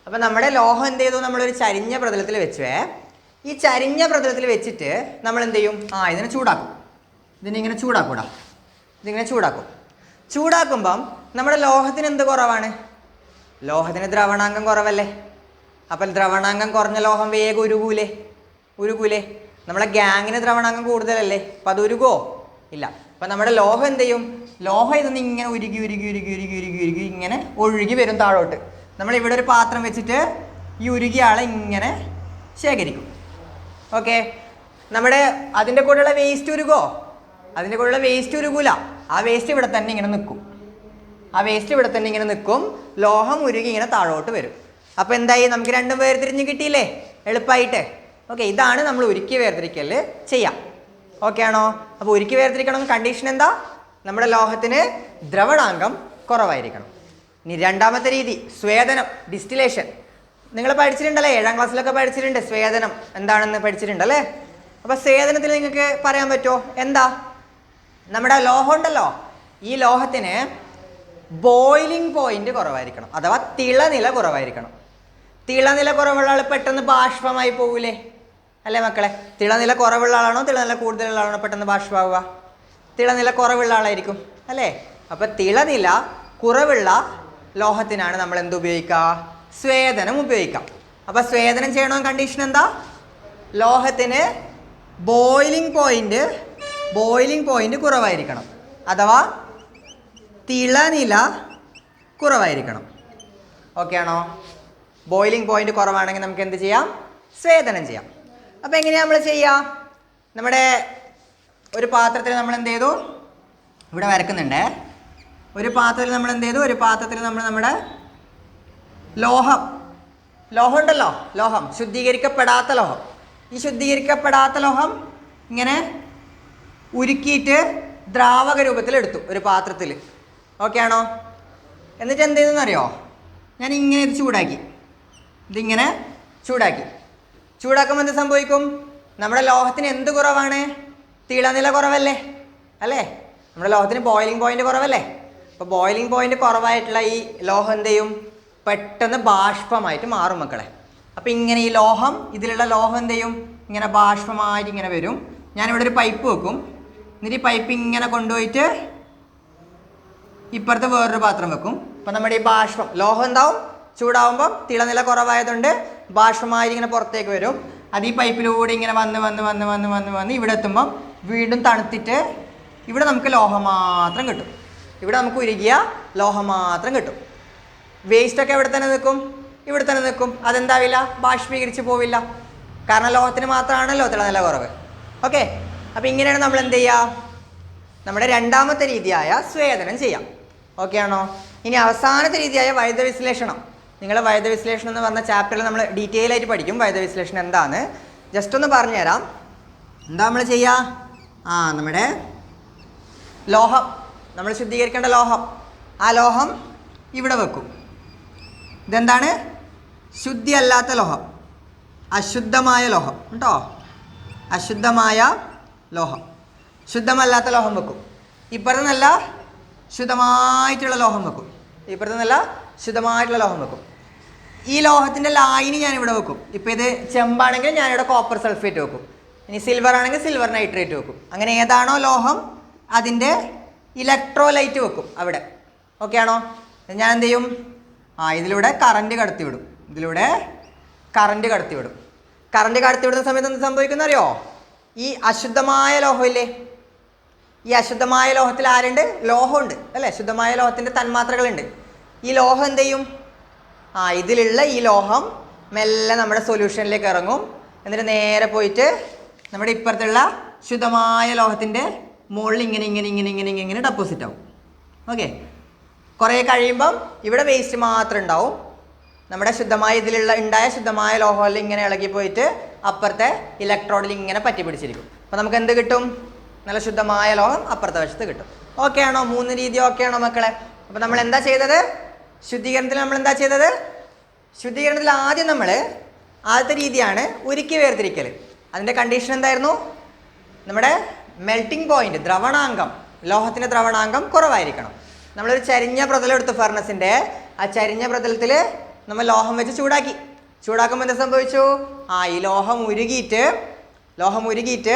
A: അപ്പോൾ നമ്മുടെ ലോഹം എന്ത് ചെയ്തു? നമ്മളൊരു ചരിഞ്ഞ പ്രതലത്തിൽ വെച്ചുവേ. ഈ ചരിഞ്ഞ പ്രതലത്തിൽ വെച്ചിട്ട് നമ്മൾ എന്ത് ചെയ്യും? ഇതിനെ ചൂടാക്കും. ഇതിങ്ങനെ ചൂടാക്കും. ചൂടാക്കുമ്പം നമ്മുടെ ലോഹത്തിന് എന്ത് കുറവാണ്? ലോഹത്തിന് ദ്രവണാങ്കം കുറവല്ലേ? അപ്പം ദ്രവണാങ്കം കുറഞ്ഞ ലോഹം വേഗം ഉരുകൂലേ? നമ്മളെ ഗ്യാങ്ങിന് ദ്രവണാങ്കം കൂടുതലല്ലേ? അപ്പം അത് ഉരുകോ? ഇല്ല. അപ്പം നമ്മുടെ ലോഹം എന്ത് ചെയ്യും? ലോഹം ഇതൊന്ന് ഇങ്ങനെ ഉരുകി ഇങ്ങനെ ഒഴുകി വരും താഴോട്ട്. നമ്മളിവിടെ ഒരു പാത്രം വെച്ചിട്ട് ഈ ഉരുകിയ ആളെ ഇങ്ങനെ ശേഖരിക്കും. ഓക്കെ, അതിൻ്റെ കൂടെയുള്ള വേസ്റ്റ് ഉരുകോ? അതിൻ്റെ കൂടെയുള്ള വേസ്റ്റ് ഉരുകൂല. ആ വേസ്റ്റ് ഇവിടെ തന്നെ ഇങ്ങനെ നിൽക്കും. ലോഹം ഉരുകി ഇങ്ങനെ താഴോട്ട് വരും. അപ്പോൾ എന്തായി? നമുക്ക് രണ്ടും വേർതിരിഞ്ഞ് കിട്ടിയില്ലേ എളുപ്പമായിട്ട്? ഓക്കെ, ഇതാണ് നമ്മൾ ഉരുക്കി വേർതിരിക്കൽ ചെയ്യാം. ഓക്കെ ആണോ? അപ്പോൾ ഉരുക്കി വേർതിരിക്കണം കണ്ടീഷൻ എന്താ? നമ്മുടെ ലോഹത്തിന് ദ്രവണാങ്കം കുറവായിരിക്കണം. ഇനി രണ്ടാമത്തെ രീതി സ്വേദനം, ഡിസ്റ്റിലേഷൻ. നിങ്ങൾ പഠിച്ചിട്ടുണ്ടല്ലേ? 7ാം ക്ലാസ്സിലൊക്കെ പഠിച്ചിട്ടുണ്ട്. സ്വേദനം എന്താണെന്ന് പഠിച്ചിട്ടുണ്ടല്ലേ? അപ്പോൾ സ്വേദനത്തിൽ നിങ്ങൾക്ക് പറയാൻ പറ്റുമോ? എന്താ? നമ്മുടെ ലോഹം ഉണ്ടല്ലോ, ഈ ലോഹത്തിന് ബോയിലിംഗ് പോയിന്റ് കുറവായിരിക്കണം, അഥവാ തിളനില കുറവായിരിക്കണം. തിളനില കുറവുള്ള ആൾ പെട്ടെന്ന് ബാഷ്പമായി പോകൂലേ? അല്ലേ മക്കളെ? തിളനില കുറവുള്ള ആളാണോ തിളനില കൂടുതലുള്ള ആളാണോ പെട്ടെന്ന് ബാഷ്പമാവുക? തിളനില കുറവുള്ള ആളായിരിക്കും അല്ലേ? അപ്പം തിളനില കുറവുള്ള ലോഹത്തിനാണ് നമ്മൾ എന്ത് ഉപയോഗിക്കുക? സ്വേദനം ഉപയോഗിക്കാം. അപ്പം സ്വേദനം ചെയ്യണമെന്ന് കണ്ടീഷൻ എന്താ? ലോഹത്തിന് ബോയിലിംഗ് പോയിന്റ് കുറവായിരിക്കണം, അഥവാ തിളനില കുറവായിരിക്കണം. ഓക്കെ ആണോ? ബോയിലിംഗ് പോയിന്റ് കുറവാണെങ്കിൽ നമുക്ക് എന്ത് ചെയ്യാം? സ്വേദനം ചെയ്യാം. അപ്പോൾ എങ്ങനെയാണ് നമ്മൾ ചെയ്യുക? നമ്മുടെ ഒരു പാത്രത്തിൽ നമ്മൾ എന്ത് ചെയ്തു? ഇവിടെ വരക്കുന്നുണ്ടേ. ഒരു പാത്രത്തിൽ നമ്മൾ എന്ത് ചെയ്തു? ഒരു പാത്രത്തിൽ നമ്മൾ നമ്മുടെ ലോഹം ഉണ്ടല്ലോ, ലോഹം, ശുദ്ധീകരിക്കപ്പെടാത്ത ലോഹം. ഈ ശുദ്ധീകരിക്കപ്പെടാത്ത ലോഹം ഇങ്ങനെ ഉരുക്കിയിട്ട് ദ്രാവക രൂപത്തിലെടുത്തു ഒരു പാത്രത്തിൽ. ഓക്കെ ആണോ? എന്നിട്ട് എന്ത് ചെയ്തെന്നറിയോ? ഞാൻ ഇങ്ങനെ ഇത് ഇതിങ്ങനെ ചൂടാക്കുമ്പോൾ എന്ത് സംഭവിക്കും? നമ്മുടെ ലോഹത്തിന് എന്ത് കുറവാണ്? തിളനില കുറവല്ലേ? അല്ലേ? നമ്മുടെ ലോഹത്തിന് ബോയിലിംഗ് പോയിന്റ് കുറവല്ലേ? അപ്പോൾ ബോയിലിംഗ് പോയിന്റ് കുറവായിട്ടുള്ള ഈ ലോഹം എന്ത് ചെയ്യും? പെട്ടെന്ന് ബാഷ്പമായിട്ട് മാറും മക്കളെ. അപ്പോൾ ഇങ്ങനെ ഈ ലോഹം, ഇതിലുള്ള ലോഹം എന്ത് ചെയ്യും? ഇങ്ങനെ ബാഷ്പമായിട്ട് ഇങ്ങനെ വരും. ഞാനിവിടെ ഒരു പൈപ്പ് വെക്കും. എന്നിട്ട് ഈ പൈപ്പ് ഇങ്ങനെ കൊണ്ടുപോയിട്ട് ഇപ്പുറത്ത് വേറൊരു പാത്രം വെക്കും. അപ്പം നമ്മുടെ ഈ ബാഷ്പം, ലോഹം എന്താവും? ചൂടാവുമ്പം തിളനില കുറവായതുകൊണ്ട് ബാഷ്പമായി ഇങ്ങനെ പുറത്തേക്ക് വരും. അത് ഈ പൈപ്പിലൂടെ ഇങ്ങനെ വന്ന് ഇവിടെ എത്തുമ്പം വീണ്ടും തണുത്തിട്ട് ഇവിടെ നമുക്ക് ലോഹം മാത്രം കിട്ടും. ഇവിടെ നമുക്ക് ഉരുകിയ ലോഹം മാത്രം കിട്ടും. വേസ്റ്റൊക്കെ എവിടെ തന്നെ നിൽക്കും? ഇവിടെ തന്നെ നിൽക്കും. അതെന്താവില്ല? ബാഷ്പീകരിച്ച് പോവില്ല. കാരണം ലോഹത്തിന് മാത്രമാണല്ലോ തിളനില കുറവ്. ഓക്കെ, അപ്പോൾ ഇങ്ങനെയാണ് നമ്മൾ എന്ത് ചെയ്യുക? നമ്മുടെ രണ്ടാമത്തെ രീതിയായ സ്വേദനം ചെയ്യാം. ഓക്കെ ആണോ? ഇനി അവസാനത്തെ രീതിയായ വൈദ്യുത വിശ്ലേഷണം. നിങ്ങൾ വൈദ്യുത വിശ്ലേഷണം എന്ന് പറഞ്ഞ ചാപ്റ്ററിൽ നമ്മൾ ഡീറ്റെയിൽ ആയിട്ട് പഠിക്കും വൈദ്യുത വിശ്ലേഷണം എന്താന്ന്. ജസ്റ്റ് ഒന്ന് പറഞ്ഞുതരാം. എന്താ നമ്മൾ ചെയ്യുക? നമ്മുടെ ലോഹം, നമ്മൾ ശുദ്ധീകരിക്കേണ്ട ലോഹം, ആ ലോഹം ഇവിടെ വെക്കും. ഇതെന്താണ്? ശുദ്ധിയല്ലാത്ത ലോഹം, അശുദ്ധമായ ലോഹം കേട്ടോ. അശുദ്ധമായ ലോഹം, ശുദ്ധമല്ലാത്ത ലോഹം വെക്കും. ഇപ്പുറത്ത് നല്ല ശുദ്ധമായിട്ടുള്ള ലോഹം വെക്കും. ഇപ്പുറത്ത് നല്ല ശുദ്ധമായിട്ടുള്ള ലോഹം വെക്കും. ഈ ലോഹത്തിൻ്റെ ലായിനി ഞാനിവിടെ വെക്കും. ഇപ്പോൾ ഇത് ചെമ്പാണെങ്കിൽ ഞാനിവിടെ കോപ്പർ സൾഫേറ്റ് വെക്കും. ഇനി സിൽവർ ആണെങ്കിൽ സിൽവർ നൈട്രേറ്റ് വെക്കും. അങ്ങനെ ഏതാണോ ലോഹം അതിൻ്റെ ഇലക്ട്രോലൈറ്റ് വെക്കും അവിടെ. ഓക്കെ ആണോ? ഞാൻ എന്ത് ചെയ്യും? ഇതിലൂടെ കറണ്ട് കടത്തിവിടും. ഇതിലൂടെ കറണ്ട് കടത്തിവിടും. കറണ്ട് കടത്തിവിടുന്ന സമയത്ത് എന്ത് സംഭവിക്കുന്ന അറിയോ? ഈ അശുദ്ധമായ ലോഹമില്ലേ, ഈ അശുദ്ധമായ ലോഹത്തിൽ ആരുണ്ട്? ലോഹമുണ്ട് അല്ലേ? ശുദ്ധമായ ലോഹത്തിൻ്റെ തന്മാത്രകളുണ്ട്. ഈ ലോഹം എന്ത് ചെയ്യും? ഇതിലുള്ള ഈ ലോഹം മെല്ലെ നമ്മുടെ സൊല്യൂഷനിലേക്ക് ഇറങ്ങും. എന്നിട്ട് നേരെ പോയിട്ട് നമ്മുടെ ഇപ്പുറത്തുള്ള ശുദ്ധമായ ലോഹത്തിൻ്റെ മുകളിൽ ഇങ്ങനെ ഇങ്ങനെ ഇങ്ങനെ ഇങ്ങനെ ഇങ്ങനെ ഡെപ്പോസിറ്റ് ആവും. ഓക്കെ, കുറേ കഴിയുമ്പം ഇവിടെ വേസ്റ്റ് മാത്രം ഉണ്ടാവും. നമ്മുടെ ശുദ്ധമായ ഇതിലുള്ള ഉണ്ടായ ശുദ്ധമായ ലോഹമെല്ലാം ഇങ്ങനെ ഇളകി പോയിട്ട് അപ്പുറത്തെ ഇലക്ട്രോഡിൽ ഇങ്ങനെ പറ്റി പിടിച്ചിരിക്കും. അപ്പോൾ നമുക്ക് എന്ത് കിട്ടും? നല്ല ശുദ്ധമായ ലോഹം അപ്പുറത്തെ വശത്ത് കിട്ടും. ഓക്കെ ആണോ? 3 രീതി ഓക്കെ ആണോ മക്കളെ? അപ്പോൾ നമ്മൾ എന്താ ചെയ്തത്? ശുദ്ധീകരണത്തിൽ നമ്മൾ എന്താ ചെയ്തത്? ശുദ്ധീകരണത്തിൽ ആദ്യം നമ്മൾ ആദ്യത്തെ രീതിയാണ് ഉരുക്കി വേർതിരിക്കൽ. അതിൻ്റെ കണ്ടീഷൻ എന്തായിരുന്നു? നമ്മുടെ മെൽറ്റിംഗ് പോയിന്റ്, ദ്രവണാങ്കം, ലോഹത്തിൻ്റെ ദ്രവണാങ്കം കുറവായിരിക്കണം. നമ്മളൊരു ചരിഞ്ഞ പ്രതലം എടുത്തു ഫർണസിൻ്റെ. ആ ചരിഞ്ഞ പ്രതലത്തിൽ നമ്മൾ ലോഹം വെച്ച് ചൂടാക്കി. ചൂടാക്കുമ്പോൾ എന്താ സംഭവിച്ചു? ഈ ലോഹം ഉരുകിയിട്ട്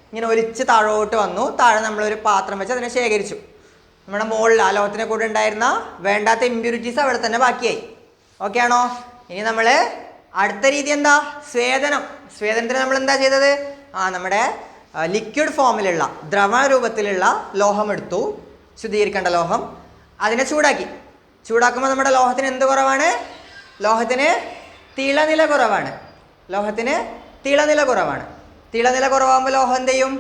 A: ഇങ്ങനെ ഒലിച്ച് താഴോട്ട് വന്നു. താഴെ നമ്മളൊരു പാത്രം വെച്ച് അതിനെ ശേഖരിച്ചു. നമ്മുടെ മുകളിൽ ആ ലോഹത്തിൻ്റെ കൂടെ ഉണ്ടായിരുന്ന വേണ്ടാത്ത ഇമ്പ്യൂരിറ്റീസ് അവിടെ തന്നെ ബാക്കിയായി. ഓക്കെ ആണോ? ഇനി നമ്മൾ അടുത്ത രീതി എന്താ? സ്വേദനം. സ്വേദനത്തിന് നമ്മൾ എന്താ ചെയ്തത്? നമ്മുടെ ലിക്വിഡ് ഫോമിലുള്ള ദ്രവ രൂപത്തിലുള്ള ലോഹം എടുത്തു, ശുദ്ധീകരിക്കേണ്ട ലോഹം. അതിനെ ചൂടാക്കി. ചൂടാക്കുമ്പോൾ നമ്മുടെ ലോഹത്തിന് എന്ത് കുറവാണ്? ലോഹത്തിന് തിളനില കുറവാണ്. ലോഹത്തിന് തിളനില കുറവാണ്. തിളനില കുറവാകുമ്പോൾ ലോഹം എന്ത് ചെയ്യും?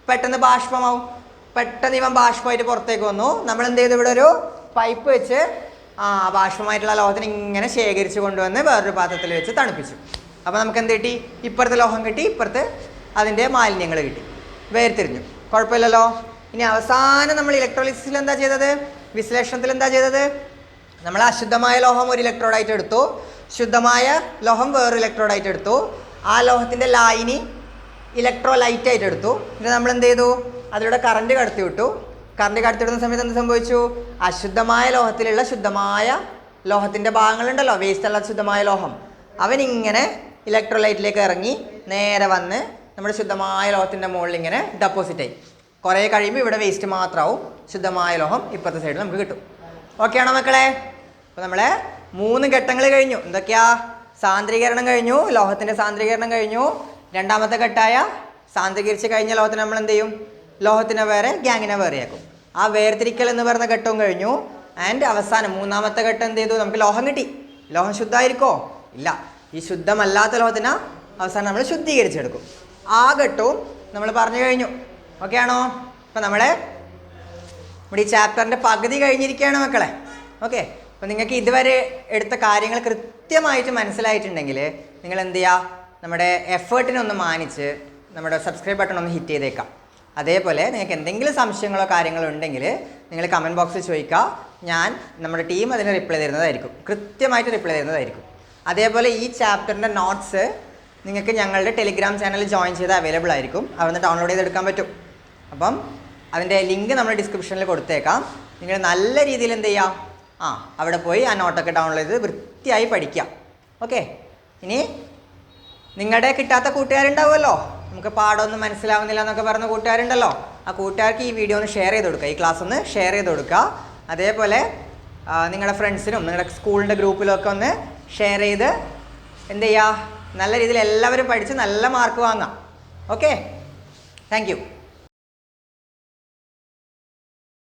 A: പെട്ടെന്ന് ബാഷ്പമാവും. പെട്ടെന്ന് ഇവൻ ബാഷ്പമായിട്ട് പുറത്തേക്ക് വന്നു. നമ്മൾ എന്ത് ചെയ്തു? ഇവിടെ ഒരു പൈപ്പ് വെച്ച് ബാഷ്പമായിട്ടുള്ള ലോഹത്തിന് ഇങ്ങനെ ശേഖരിച്ച് കൊണ്ടുവന്ന് വേറൊരു പാത്രത്തിൽ വെച്ച് തണുപ്പിച്ചു. അപ്പോൾ നമുക്ക് എന്ത് കിട്ടി? ഇപ്പുറത്ത് ലോഹം കിട്ടി, ഇപ്പുറത്ത് അതിൻ്റെ മാലിന്യങ്ങൾ കിട്ടി. വേർതിരിഞ്ഞു. കുഴപ്പമില്ലല്ലോ. ഇനി അവസാനം നമ്മൾ ഇലക്ട്രോളിസിസിൽ എന്താ ചെയ്തത്? വിശ്ലേഷണത്തിൽ എന്താ ചെയ്തത്? നമ്മൾ അശുദ്ധമായ ലോഹം ഒരു ഇലക്ട്രോഡായിട്ട് എടുത്തു, ശുദ്ധമായ ലോഹം വേറൊരു ഇലക്ട്രോഡായിട്ട് എടുത്തു. ആ ലോഹത്തിൻ്റെ ലായിനി ഇലക്ട്രോലൈറ്റായിട്ട് എടുത്തു. പിന്നെ നമ്മൾ എന്ത് ചെയ്തു? അതിലൂടെ കറണ്ട് കടത്തി വിട്ടു. കറണ്ട് കടത്തിവിടുന്ന സമയത്ത് എന്ത് സംഭവിച്ചു? അശുദ്ധമായ ലോഹത്തിലുള്ള ശുദ്ധമായ ലോഹത്തിൻ്റെ ഭാഗങ്ങളുണ്ടല്ലോ, വേസ്റ്റ് അല്ലാത്ത ശുദ്ധമായ ലോഹം, അവനിങ്ങനെ ഇലക്ട്രോലൈറ്റിലേക്ക് ഇറങ്ങി നേരെ വന്ന് നമ്മുടെ ശുദ്ധമായ ലോഹത്തിൻ്റെ മുകളിൽ ഇങ്ങനെ ഡെപ്പോസിറ്റ് ആയി. കുറേ കഴിയുമ്പോൾ ഇവിടെ വേസ്റ്റ് മാത്രമാവും. ശുദ്ധമായ ലോഹം ഇപ്പുറത്തെ സൈഡിൽ നമുക്ക് കിട്ടും. ഓക്കെ ആണോ മക്കളെ? അപ്പോൾ നമ്മളെ 3 ഘട്ടങ്ങൾ കഴിഞ്ഞു. എന്തൊക്കെയാ? സാന്ദ്രീകരണം കഴിഞ്ഞു, ലോഹത്തിൻ്റെ സാന്ദ്രീകരണം കഴിഞ്ഞു. രണ്ടാമത്തെ ഘട്ടമായ സാന്ദ്രീകരിച്ച് കഴിഞ്ഞ ലോഹത്തിന് നമ്മൾ എന്ത് ചെയ്യും? ലോഹത്തിനെ വേറെ, ഗ്യാങ്ങിനെ വേറെയാക്കും. ആ വേർതിരിക്കൽ എന്ന് പറയുന്ന ഘട്ടവും കഴിഞ്ഞു. ആൻഡ് അവസാനം 3ാമത്തെ ഘട്ടം എന്ത് ചെയ്തു? നമുക്ക് ലോഹം കിട്ടി. ലോഹം ശുദ്ധമായിരിക്കോ? ഇല്ല. ഈ ശുദ്ധമല്ലാത്ത ലോഹത്തിന് അവസാനം നമ്മൾ ശുദ്ധീകരിച്ചെടുക്കും. ആ ഘട്ടവും നമ്മൾ പറഞ്ഞു കഴിഞ്ഞു. ഓക്കെ ആണോ? അപ്പം നമ്മുടെ ഈ ചാപ്റ്ററിൻ്റെ പകുതി കഴിഞ്ഞിരിക്കുകയാണ് മക്കളെ. ഓക്കെ, അപ്പോൾ നിങ്ങൾക്ക് ഇതുവരെ എടുത്ത കാര്യങ്ങൾ കൃത്യമായിട്ട് മനസ്സിലായിട്ടുണ്ടെങ്കിൽ നിങ്ങൾ എന്ത് ചെയ്യുക? നമ്മുടെ എഫേർട്ടിനൊന്ന് മാനിച്ച് നമ്മുടെ സബ്സ്ക്രൈബ് ബട്ടൺ ഒന്ന് ഹിറ്റ് ചെയ്തേക്കാം. അതേപോലെ നിങ്ങൾക്ക് എന്തെങ്കിലും സംശയങ്ങളോ കാര്യങ്ങളോ ഉണ്ടെങ്കിൽ നിങ്ങൾ കമൻറ്റ് ബോക്സിൽ ചോദിക്കുക. നമ്മുടെ ടീം അതിന് റിപ്ലൈ തരുന്നതായിരിക്കും, കൃത്യമായിട്ട് റിപ്ലൈ തരുന്നതായിരിക്കും. അതേപോലെ ഈ ചാപ്റ്ററിൻ്റെ നോട്ട്സ് നിങ്ങൾക്ക് ഞങ്ങളുടെ ടെലിഗ്രാം ചാനൽ ജോയിൻ ചെയ്ത് അവൈലബിൾ ആയിരിക്കും. അവിടുന്ന് ഡൗൺലോഡ് ചെയ്തെടുക്കാൻ പറ്റും. അപ്പം അതിൻ്റെ ലിങ്ക് നമ്മൾ ഡിസ്ക്രിപ്ഷനിൽ കൊടുത്തേക്കാം. നിങ്ങൾ നല്ല രീതിയിൽ എന്ത് ചെയ്യുക? അവിടെ പോയി ആ നോട്ടൊക്കെ ഡൗൺലോഡ് ചെയ്ത് വൃത്തിയായി പഠിക്കുക. ഓക്കെ, ഇനി നിങ്ങളുടെ കിട്ടാത്ത കൂട്ടുകാരുണ്ടാവുമല്ലോ, നമുക്ക് പാഠമൊന്നും മനസ്സിലാവുന്നില്ല എന്നൊക്കെ പറഞ്ഞ കൂട്ടുകാരുണ്ടല്ലോ, ആ കൂട്ടുകാർക്ക് ഈ വീഡിയോ ഒന്ന് ഷെയർ ചെയ്ത് കൊടുക്കുക, ഈ ക്ലാസ് ഒന്ന് ഷെയർ ചെയ്ത് കൊടുക്കുക. അതേപോലെ നിങ്ങളുടെ ഫ്രണ്ട്സിനും നിങ്ങളുടെ സ്കൂളിൻ്റെ ഗ്രൂപ്പിലൊക്കെ ഒന്ന് ഷെയർ ചെയ്ത് എന്ത് ചെയ്യുക? നല്ല രീതിയിൽ എല്ലാവരും പഠിച്ച് നല്ല മാർക്ക് വാങ്ങാം. Okay, thank you.